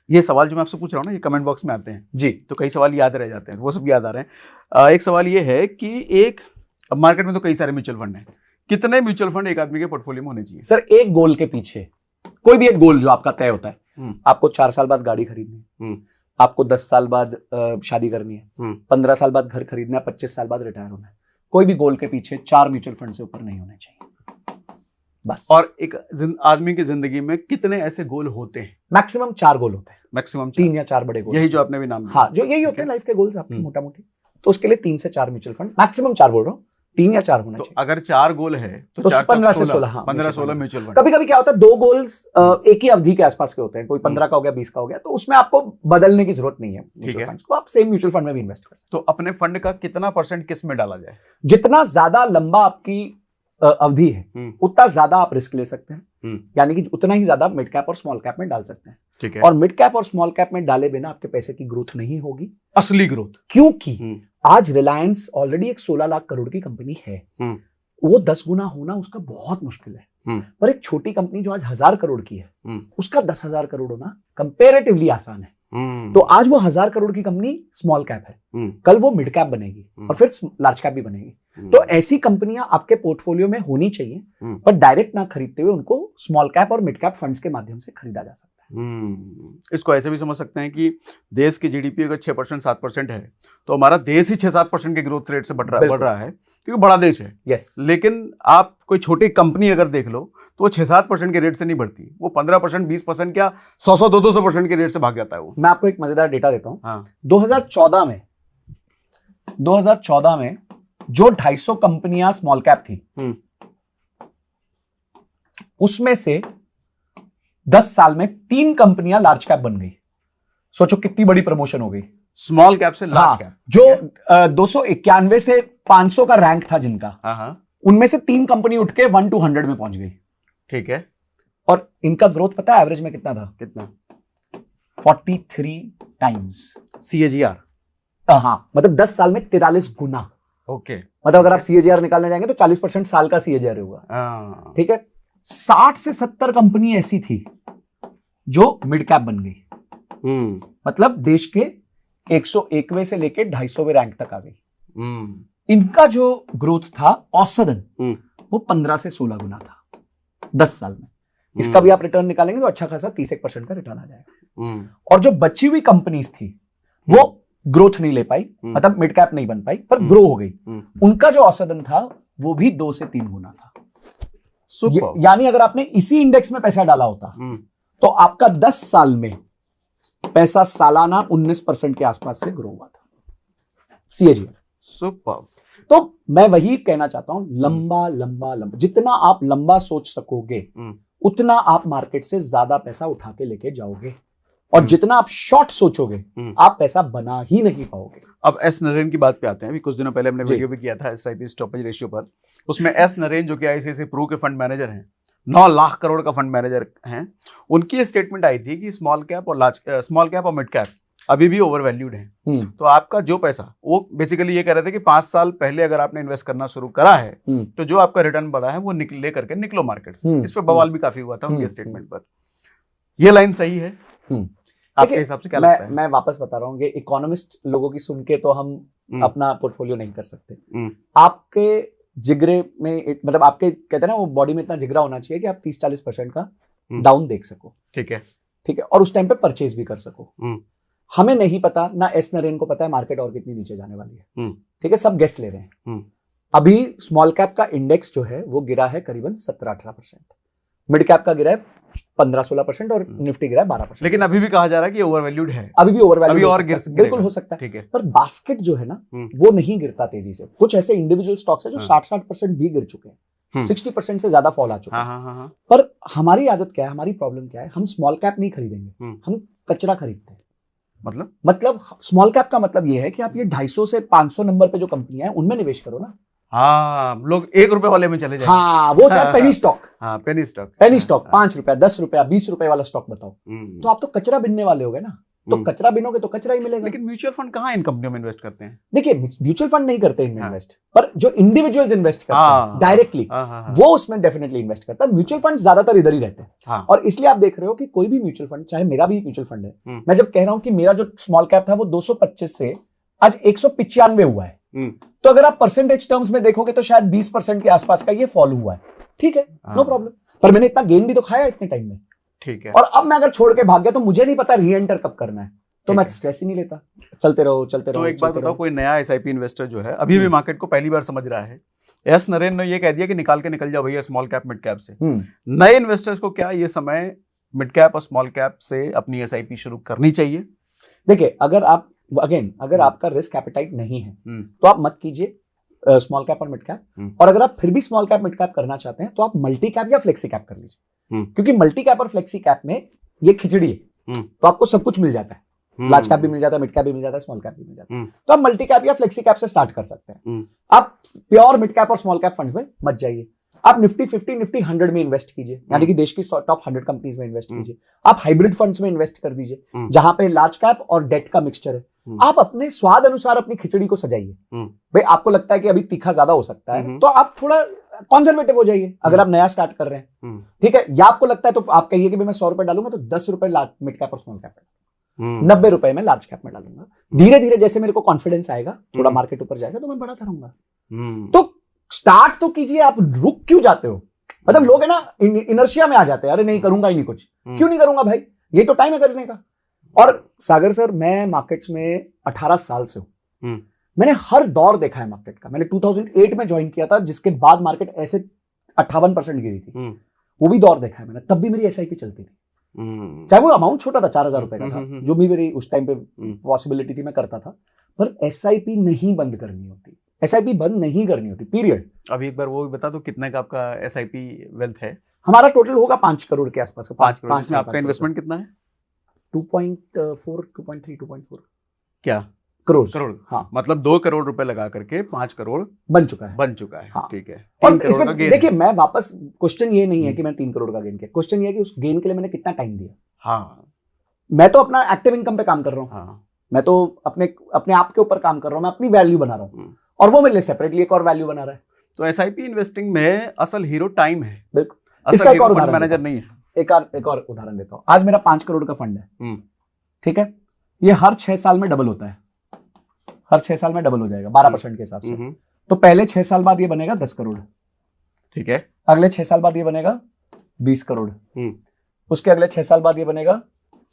ये सवाल जो मैं आपसे पूछ रहा हूँ ना, ये कमेंट बॉक्स में आते हैं जी, तो कई सवाल याद रह जाते हैं, वो सब याद आ रहे हैं। एक सवाल ये है कि एक, अब मार्केट में तो कई सारे म्यूचुअल फंड हैं, कितने म्यूचुअल फंड एक आदमी के पोर्टफोलियो में होने चाहिए? सर एक गोल के पीछे, कोई भी एक गोल जो आपका तय होता है, आपको 4 साल बाद गाड़ी खरीदनी है, आपको 10 साल बाद शादी करनी है, 15 साल बाद घर खरीदना है, 25 साल बाद रिटायर होना है, कोई भी गोल के पीछे 4 म्यूचुअल फंड से ऊपर नहीं होने चाहिए बस। और एक आदमी की जिंदगी में कितने ऐसे गोल होते हैं? मैक्सिमम 4 गोल होते हैं, मैक्सिमम 3 या 4 बड़े गोल, यही जो आपने भी नाम दिया। हाँ, जो यही होते हैं लाइफ के गोल्स आपके मोटा मोटी। तो उसके लिए 3 से 4 म्यूचुअल फंड, मैक्सिमम 4 बोल रहा हूँ, 3 या 4 होना तो चाहिए। अगर 4 गोल है तो 15 से 16, 15-16 म्यूचुअल फंड। कभी कभी क्या होता है 2 गोल्स एक ही अवधि के आसपास के होते हैं, कोई 15 का हो गया, 20 का हो गया, तो उसमें आपको बदलने की जरूरत नहीं है म्यूचुअल फंड्स को, आप सेम म्यूचुअल फंड में भी इन्वेस्ट कर सकते तो अपने फंड का कितना % किस में डाला जाए? जितना ज्यादा लंबा आपकी अवधि है उतना ज्यादा आप रिस्क ले सकते हैं, यानी कि उतना ही ज्यादा मिड कैप और स्मॉल कैप में डाल सकते हैं। ठीक है। और मिड कैप और स्मॉल कैप में डाले बिना आपके पैसे की ग्रोथ नहीं होगी, असली ग्रोथ, क्योंकि आज रिलायंस ऑलरेडी एक 16 लाख करोड़ की कंपनी है, वो 10 गुना होना उसका बहुत मुश्किल है। पर एक छोटी कंपनी जो आज 1000 करोड़ की है, उसका 10,000 करोड़ होना कंपेरेटिवली आसान है। तो आज वो 1000 करोड़ की कंपनी स्मॉल कैप है, कल वो मिड कैप बनेगी और फिर लार्ज कैप भी बनेगी। तो ऐसी कंपनियां आपके पोर्टफोलियो में होनी चाहिए, पर डायरेक्ट ना खरीदते हुए उनको स्मॉल कैप और मिड कैप फंड्स के माध्यम से खरीदा जा सकता है। इसको ऐसे भी समझ सकते हैं कि देश की जीडीपी अगर 6% 7% है तो हमारा देश ही 6-7% के ग्रोथ रेट से बढ़ रहा है, क्योंकि बड़ा देश है। यस। लेकिन आप कोई छोटी कंपनी अगर देख लो तो वो 6-7% के रेट से नहीं बढ़ती, वो 15% 20% क्या 100-200% के रेट से भाग जाता है वो। मैं आपको एक मजेदार डेटा देता हूं। हाँ। 2014 में जो 250 कंपनियां स्मॉल कैप थी, उसमें से 10 साल में 3 कंपनियां लार्ज कैप बन गई। सोचो कितनी बड़ी प्रमोशन हो गई, स्मॉल कैप से लार्ज कैप। जो 291 से 500 का रैंक था जिनका, उनमें से 3 कंपनी उठ के 1 to 100 में पहुंच गई। ठीक है। और इनका ग्रोथ पता है एवरेज में कितना था? कितना? 43 टाइम्स CAGR। हाँ, मतलब 10 साल में 43 गुना। ओके। मतलब अगर आप CAGR निकालने जाएंगे तो 40% साल का CAGR होगा। ठीक है। 60 से 70 कंपनी ऐसी थी जो मिड कैप बन गई, मतलब देश के 101वें से लेके 250वें रैंक तक आ गई। इनका जो ग्रोथ था औसतन वो 15 से 16 गुना था 10 साल में। इसका भी आप रिटर्न निकालेंगे तो अच्छा खासा 31% का रिटर्न आ जाएगा। और जो बची हुई कंपनीज थी वो ग्रोथ नहीं ले पाई, मतलब मिड कैप नहीं बन पाई, पर ग्रो हो गई। उनका जो औसतन था वो भी 2 से 3 गुना था। यानी अगर आपने इसी इंडेक्स में पैसा डाला होता तो आपका 10 साल में पैसा सालाना 19% के आसपास से ग्रो हुआ था CAGR। सुपर। तो मैं वही कहना चाहता हूं, लंबा जितना आप लंबा सोच सकोगे उतना आप मार्केट से ज्यादा पैसा उठा के लेके जाओगे, और जितना आप शॉर्ट सोचोगे आप पैसा बना ही नहीं पाओगे। अब एस नरेन की बात पे आते हैं। अभी कुछ दिनों पहले हमने वीडियो भी किया था SIP स्टॉपेज रेशियो पर। उसमें एस नरेन जो कि ICICI प्रू के फंड मैनेजर हैं, 9 लाख करोड़ का फंड मैनेजर हैं, उनकी स्टेटमेंट आई थी कि स्मॉल कैप और मिड कैप अभी भी ओवरवैल्यूड है। तो आपका जो पैसा, वो बेसिकली ये कह रहे थे कि 5 साल पहले अगर आपने इन्वेस्ट करना शुरू करा है तो जो आपका रिटर्न बढ़ा है वो ले करके निकलो मार्केट से। इस पर बवाल भी काफी हुआ था उनके स्टेटमेंट पर। ये लाइन सही है आपके हिसाब से? क्या लगता है? मैं वापस बता रहा हूँ कि इकोनॉमिस्ट लोगों की सुन के तो हम अपना पोर्टफोलियो नहीं कर सकते। आपके जिगरे में, मतलब आपके कहते हैं ना वो बॉडी में इतना जिगरा होना चाहिए कि आप 30-40% का डाउन देख सको। ठीक है। और उस टाइम पे परचेज भी कर सको। हमें नहीं पता, ना एस नरेन को पता है मार्केट और कितनी नीचे जाने वाली है। ठीक है, सब गेस ले रहे हैं। अभी स्मॉल कैप का इंडेक्स जो है वो गिरा है करीबन 17-18%, मिड कैप का गिरा है 15-16% और निफ्टी गिरा है 12%। लेकिन अभी भी कहा जा रहा है कि ओवरवैल्यूड है, अभी भी ओवरवैल्यूड, और बिल्कुल हो सकता है। ठीक है। पर बास्केट जो है ना वो नहीं गिरता तेजी से। कुछ ऐसे इंडिविजुअल स्टॉक्स है जो 60-60% भी गिर चुके हैं, 60% से ज्यादा फॉल आ चुका है। पर हमारी आदत क्या है, हमारी प्रॉब्लम क्या है, हम स्मॉल कैप नहीं खरीदेंगे, हम कचरा खरीदते हैं। मतलब स्मॉल कैप का मतलब ये है कि आप ये 250 से 500 नंबर पे जो कंपनियां हैं उनमें निवेश करो ना। हाँ, लोग 1 रुपए वाले में चले जाएंगे। हाँ, वो चाहे पेनी स्टॉक, पेनी स्टॉक 5 रुपया 10 रुपया 20 रुपए वाला स्टॉक बताओ, तो आप तो कचरा बिनने वाले हो गए ना। तो कचरा बिनोगे तो कचरा ही मिलेगा। लेकिन म्यूचुअल फंड कहाँ इन कंपनियों में इन्वेस्ट करते हैं? देखिए म्यूचुअल फंड नहीं करते इनमें इन्वेस्ट, पर जो इंडिविजुअल्स इन्वेस्ट करते हैं डायरेक्टली वो उसमें डेफिनेटली इन्वेस्ट करता है। म्यूचुअल फंड ज्यादातर इधर ही रहते हैं और इसलिए आप देख रहे हो कि कोई भी म्यूचुअल फंड, चाहे मेरा भी म्यूचुअल फंड है, मैं जब कह रहा हूं कि मेरा जो स्मॉल कैप था वो 225 से आज 195 हुआ है, तो अगर आप परसेंटेज टर्म्स में देखोगे तो शायद 20% के आसपास का ये फॉल हुआ है। ठीक है, नो प्रॉब्लम, पर मैंने इतना गेन भी तो खाया इतने टाइम में। ठीक है, और अब मैं अगर छोड़ के भाग गया तो मुझे नहीं पता री एंटर कब करना है, तो मैं स्ट्रेस ही नहीं लेता, चलते रहो चलते रहो। तो एक बात बताओ, कोई नया एसआईपी इन्वेस्टर जो है अभी भी मार्केट को पहली बार समझ रहा है, एस नरेन ने ये कह दिया कि निकाल के निकल जाओ भैया स्मॉल कैप मिड कैप से, नए इन्वेस्टर्स को क्या ये समय मिड कैप और स्मॉल कैप से अपनी एसआईपी शुरू करनी चाहिए? देखिए, अगर आप अगर आपका रिस्क एपेटाइट नहीं है तो आप मत कीजिए स्मॉल कैप और मिड कैप, और अगर आप फिर भी स्मॉल कैप मिड कैप करना चाहते हैं तो आप मल्टी कैप या फ्लेक्सी कैप कर लीजिए, क्योंकि मल्टी कैप और फ्लेक्सी कैप में ये खिचड़ी है, तो आपको सब कुछ मिल जाता है, लार्ज कैप भी मिल जाता है, मिड कैप भी मिल जाता है, स्मॉल कैप भी मिल जाता है, तो आप मल्टी कैप या फ्लेक्सी कैप से स्टार्ट कर सकते हैं। आप प्योर मिड कैप और स्मॉल कैप फंड्स में मत जाइए, आप निफ्टी 50 निफ्टी 100 में इन्वेस्ट कीजिए, यानी कि देश की टॉप 100 कंपनीज में इन्वेस्ट कीजिए। आप हाइब्रिड फंड्स में इन्वेस्ट कर दीजिए जहां पे लार्ज कैप और डेट का मिक्सचर है। आप अपने स्वाद अनुसार अपनी खिचड़ी को सजाइए। भाई आपको लगता है कि अभी तीखा ज्यादा हो सकता है तो आप थोड़ा कंजर्वेटिव हो जाइए अगर आप नया स्टार्ट कर रहे हैं, ठीक है। या आपको लगता है तो आप कहिए कि मैं 100 रुपए डालूंगा तो 10 रुपए मिड कैप और स्मॉल कैप में, 90 रुपए में लार्ज कैप में डालूंगा। धीरे धीरे जैसे मेरे को कॉन्फिडेंस आएगा, थोड़ा मार्केट ऊपर जाएगा तो मैं बढ़ाता रहूंगा। तो स्टार्ट तो कीजिए, आप रुक क्यों जाते हो? मतलब लोग है ना इनर्शिया में आ जाते हैं, अरे नहीं करूंगा ही नहीं कुछ, क्यों नहीं करूंगा भाई, ये तो टाइम है करने का। और सागर सर, मैं मार्केट्स में 18 साल से हूं, मैंने हर दौर देखा है मार्केट का। मैंने 2008 में ज्वाइन किया था, जिसके बाद मार्केट ऐसे 58% गिरी थी, वो भी दौर देखा है मैंने, तब भी मेरी एसआईपी चलती थी, चाहे वो अमाउंट छोटा था, 4000 रुपए का था, जो भी मेरी उस टाइम पे पॉसिबिलिटी थी मैं करता था। पर एसआईपी नहीं बंद करनी होती, एसआईपी बंद नहीं करनी होती, पीरियड। अभी एक बार वो भी बता दो कितने का आपका एसआईपी वेल्थ है? हमारा टोटल होगा 5 करोड़ के आसपास का। 5 करोड़। इसमें आपका इन्वेस्टमेंट कितना है? 2.4, 2.3, 2.4 क्या करोड़? हाँ, मतलब 2 करोड़ रुपए लगा करके 5 करोड़ बन चुका है। हाँ, ठीक है। और इसमें देखिए, मैं वापस, क्वेश्चन ये नहीं है कि मैं 3 करोड़ का गेन किया, क्वेश्चन ये है कि उस गेन के लिए मैंने कितना टाइम दिया। हाँ, मैं तो अपना एक्टिव इनकम पे काम कर रहा हूँ। हाँ, मैं तो अपने आप के ऊपर काम कर रहा हूँ, मैं अपनी वैल्यू बना रहा हूँ, और वो मेरे लिए सेपरेटली एक और वैल्यू बना रहा है। तो एसआईपी इन्वेस्टिंग में असल हीरो टाइम है, बिल्कुल। इसका एक और उदाहरण मैनेजर नहीं है। एक और उदाहरण देता हूँ। आज मेरा 5 करोड़ का फंड है, ठीक है, ये हर 6 साल में डबल होता है, हर 6 साल में डबल हो जाएगा 12% के हिसाब से। तो पहले 6 साल बाद ये बनेगा 10 करोड़, ठीक है। अगले 6 साल बाद ये बनेगा 20 करोड़, उसके अगले 6 साल बाद ये बनेगा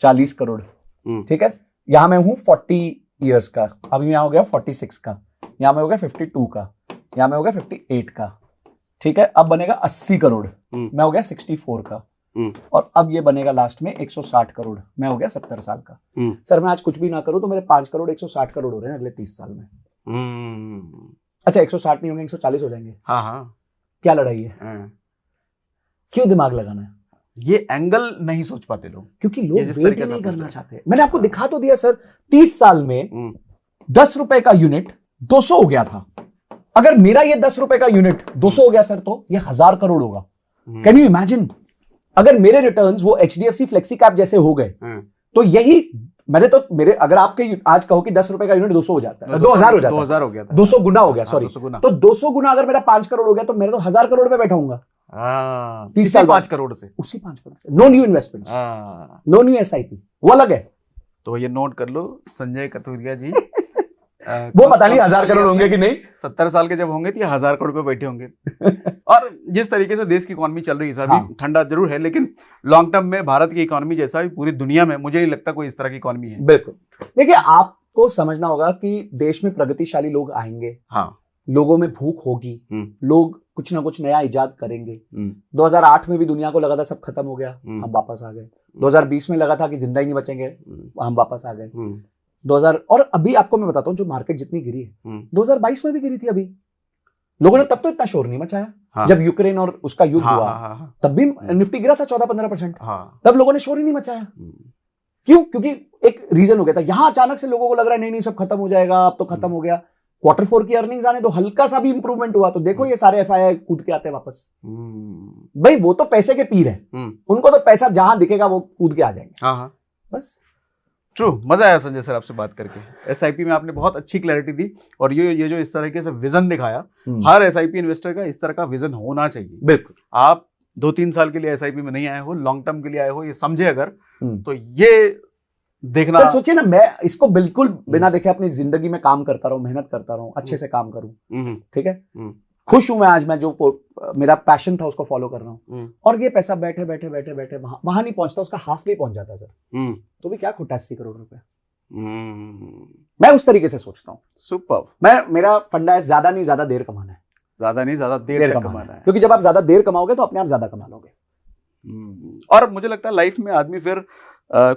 40 करोड़, ठीक है। यहां मैं हूं 40 इयर्स का, अभी यहां हो गया 46 का, यहां में हो गया 52 का, यहां में हो गया 58 का, ठीक है। अब बनेगा 80 करोड़, मैं हो गया 64 का, और अब ये बनेगा लास्ट में 160 करोड़, मैं हो गया 70 साल का। सर मैं आज कुछ भी ना करूं तो मेरे 5 करोड़ 160 करोड़ हो रहे हैं अगले 30 साल में। अच्छा 160 नहीं होंगे, 140 हो जाएंगे। हाँ हाँ, क्या लड़ाई है? क्यों दिमाग लगाना है? ये एंगल नहीं सोच पाते लोग, क्योंकि लोग वेट नहीं करना चाहते। मैंने आपको दिखा तो दिया सर, 30 साल में 10 रुपए का यूनिट 200 हो गया था। अगर मेरा ये 10 रुपए का यूनिट 200 हो गया सर, तो ये 1000 करोड़ होगा। Can you imagine? अगर मेरे रिटर्न्स वो एचडीएफसी फ्लेक्सी कैप जैसे हो गए, तो यही मैंने तो मेरे, अगर आपके आज कहो कि 10 रुपए का यूनिट 200 हो जाता है, 2000 हो जाता है, 2000 हो गया था, 200 गुना हो गया, सॉरी, तो 200 गुना अगर मेरा 5 करोड़ हो गया तो मेरे तो 1000 करोड़ पे बैठा हूंगा 30 साल 5 करोड़ से, उसी 5 करोड़ से। No new investment, no new SIP, वो अलग है। तो ये नोट कर लो संजय कथुरिया जी। वो पता नहीं 1000 करोड़ होंगे कि नहीं, 70 साल के जब होंगे तो ये 1000 करोड़ पे बैठे होंगे। और जिस तरीके से देश की इकोनॉमी चल रही है सर, हाँ। ठंडा जरूर है, लेकिन लॉन्ग टर्म में भारत की इकोनॉमी जैसा भी पूरी दुनिया में मुझे नहीं लगता कोई इस तरह की इकोनॉमी है। बिल्कुल। देखिए, आपको समझना होगा कि देश में प्रगतिशाली लोग आएंगे, हाँ, लोगों में भूख होगी, लोग कुछ ना कुछ नया इजाद करेंगे। 2008 में भी दुनिया को लगा था सब खत्म हो गया, हम वापस आ गए। 2020 में लगा था कि जिंदा ही नहीं बचेंगे, हम वापस आ गए। 2000 और अभी आपको मैं बताता हूँ, जो मार्केट जितनी गिरी है 2022 में भी गिरी थी। अभी लोगों ने तब तो इतना शोर नहीं मचाया, हाँ। जब यूक्रेन और उसका युद्ध हुआ, तब भी निफ्टी गिरा था 14-15%, तब लोगों ने शोर ही नहीं मचाया। क्यों? क्योंकि एक रीजन हो गया था। यहां अचानक से लोगों को लग रहा है नहीं नहीं सब खत्म हो जाएगा, अब तो खत्म हो गया। Q4 की अर्निंग्स आने तो हल्का सा भी इंप्रूवमेंट हुआ तो देखो ये सारे एफआईआई कूद के आते हैं वापस। भाई वो तो पैसे के पीर है, उनको तो पैसा जहां दिखेगा वो कूद के आ जाएंगे, बस। ट्रू, मजा आया संजय सर आपसे बात करके। एसआईपी में आपने बहुत अच्छी क्लैरिटी दी और ये जो इस तरीके से विजन दिखाया, हर एसआईपी इन्वेस्टर का इस तरह का विजन होना चाहिए। बिल्कुल, आप 2-3 साल के लिए एसआईपी में नहीं आए हो, लॉन्ग टर्म के लिए आए हो, ये समझे अगर तो ये देखना। सर सोचिए ना, मैं इसको बिल्कुल बिना देखे अपनी जिंदगी में काम करता रहूं, मेहनत करता रहूं, अच्छे से काम करूं, ठीक है, खुश हूं मैं आज, मैं जो मेरा पैशन था उसको फॉलो कर रहा हूं, और ये पैसा बैठे बैठे बैठे बैठे वहां नहीं पहुंचता, उसका हाफ भी पहुंच जाता सर, तो भी क्या खोटा 80 करोड़ रुपए। मैं उस तरीके से सोचता हूँ। सुपर। मेरा फंडा है ज्यादा नहीं ज्यादा देर कमाना है, ज्यादा नहीं ज्यादा देर तक कमाना है, क्योंकि जब आप ज्यादा देर कमाओगे तो अपने आप ज्यादा कमा लोगे। और मुझे लगता है लाइफ में आदमी फिर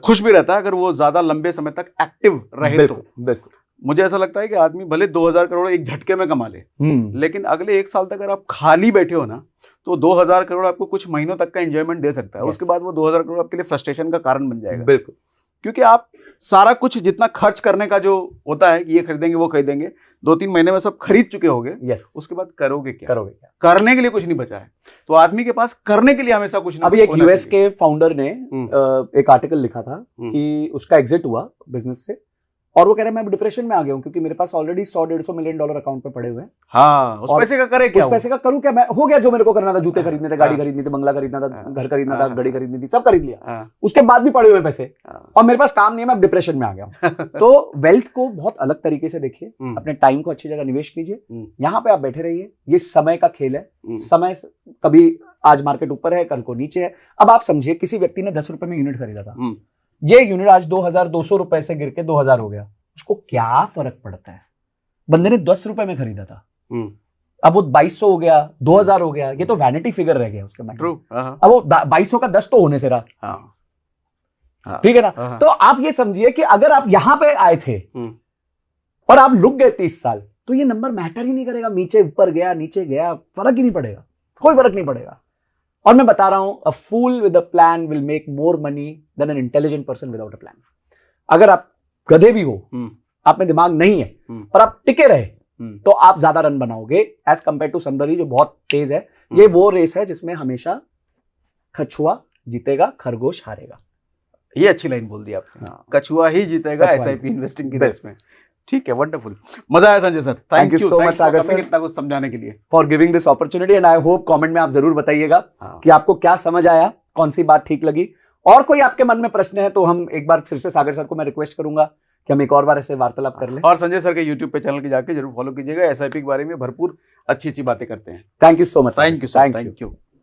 खुश भी रहता है अगर वो ज्यादा लंबे समय तक एक्टिव रहे। तो बिल्कुल मुझे ऐसा लगता है कि आदमी भले 2000 करोड़ एक झटके में कमा ले, लेकिन अगले 1 साल तक अगर आप खाली बैठे हो ना, तो 2000 करोड़ आपको कुछ महीनों तक का एंजॉयमेंट दे सकता है। उसके बाद वो 2000 करोड़ आपके लिए फ्रस्ट्रेशन का कारण बन जाएगा। बिल्कुल, क्योंकि आप सारा कुछ जितना खर्च करने का जो होता है कि ये खरीदेंगे वो खरीदेंगे, 2-3 महीने में सब खरीद चुके होगे। उसके बाद करोगे क्या? करने के लिए कुछ नहीं बचा है। तो आदमी के पास करने के लिए हमेशा कुछ नहीं। अभी एक यूएस के फाउंडर ने एक आर्टिकल लिखा था कि उसका एग्जिट हुआ बिजनेस से, और वो कह रहे हैं मैं डिप्रेशन में आ गया हूं क्योंकि मेरे पास ऑलरेडी 100-150 मिलियन डॉलर अकाउंट पे पड़े हुए हैं। हाँ, उस पैसे का करे क्या? उस पैसे का करूं क्या? मैं हो गया जो मेरे को करना था, जूते खरीदने थे, गाड़ी खरीदनी थी, बंगला खरीदना था, घर खरीदना था, गाड़ी खरीदनी थी, सब खरीद लिया, उसके बाद भी पड़े हुए पैसे, और मेरे पास काम नहीं है, मैं डिप्रेशन में आ गया हूं। तो वेल्थ को बहुत अलग तरीके से देखिए, अपने टाइम को अच्छी जगह निवेश कीजिए, यहाँ पे आप बैठे रहिए, ये समय का खेल है। समय कभी आज मार्केट ऊपर है, कल को नीचे है। अब आप समझिए किसी व्यक्ति ने 10 रुपए में यूनिट खरीदा था, ये यूनिट आज 2200 रुपए से गिर के 2000 हो गया, उसको क्या फर्क पड़ता है? बंदे ने 10 रुपए में खरीदा था, अब वो 2200 हो गया, 2000 हो गया, ये तो वैनिटी फिगर रह गया उसके माइंड में। अब वो 2200 का 10 तो होने से रहा, ठीक है ना? तो आप ये समझिए कि अगर आप यहां पे आए थे और आप रुक गए 30 साल, तो ये नंबर मैटर ही नहीं करेगा, नीचे ऊपर गया नीचे गया, फर्क ही नहीं पड़ेगा, कोई फर्क नहीं पड़ेगा। और मैं बता रहा हूं, a fool with a plan will make more money than an intelligent person without a plan. अगर आप गधे भी हो, आप में दिमाग नहीं है, पर आप टिके रहे, तो आप ज्यादा रन बनाओगे एज कंपेयर टू समबडी जो बहुत तेज है। ये वो रेस है जिसमें हमेशा कछुआ जीतेगा, खरगोश हारेगा। ये अच्छी लाइन बोल दी आपने, कछुआ ही जीतेगा एसआईपी इन्वेस्टिंग की रेस में। ठीक है, वंडरफुल, मजा आया Sanjay sir. Thank you so much Sagar sir इतना कुछ समझाने के लिए, for giving this opportunity, and I hope comment में आप जरूर बताइएगा कि आपको क्या समझ आया, कौन सी बात ठीक लगी, और कोई आपके मन में प्रश्न है तो हम एक बार फिर से सागर सर को मैं रिक्वेस्ट करूंगा कि हम एक और बार ऐसे वार्तालाप कर लें। और संजय सर के यूट्यूब पे चैनल के जाके जरूर फॉलो कीजिएगा, एसआईपी के बारे में भरपूर अच्छी अच्छी बातें करते हैं। Thank you so much. Thank you.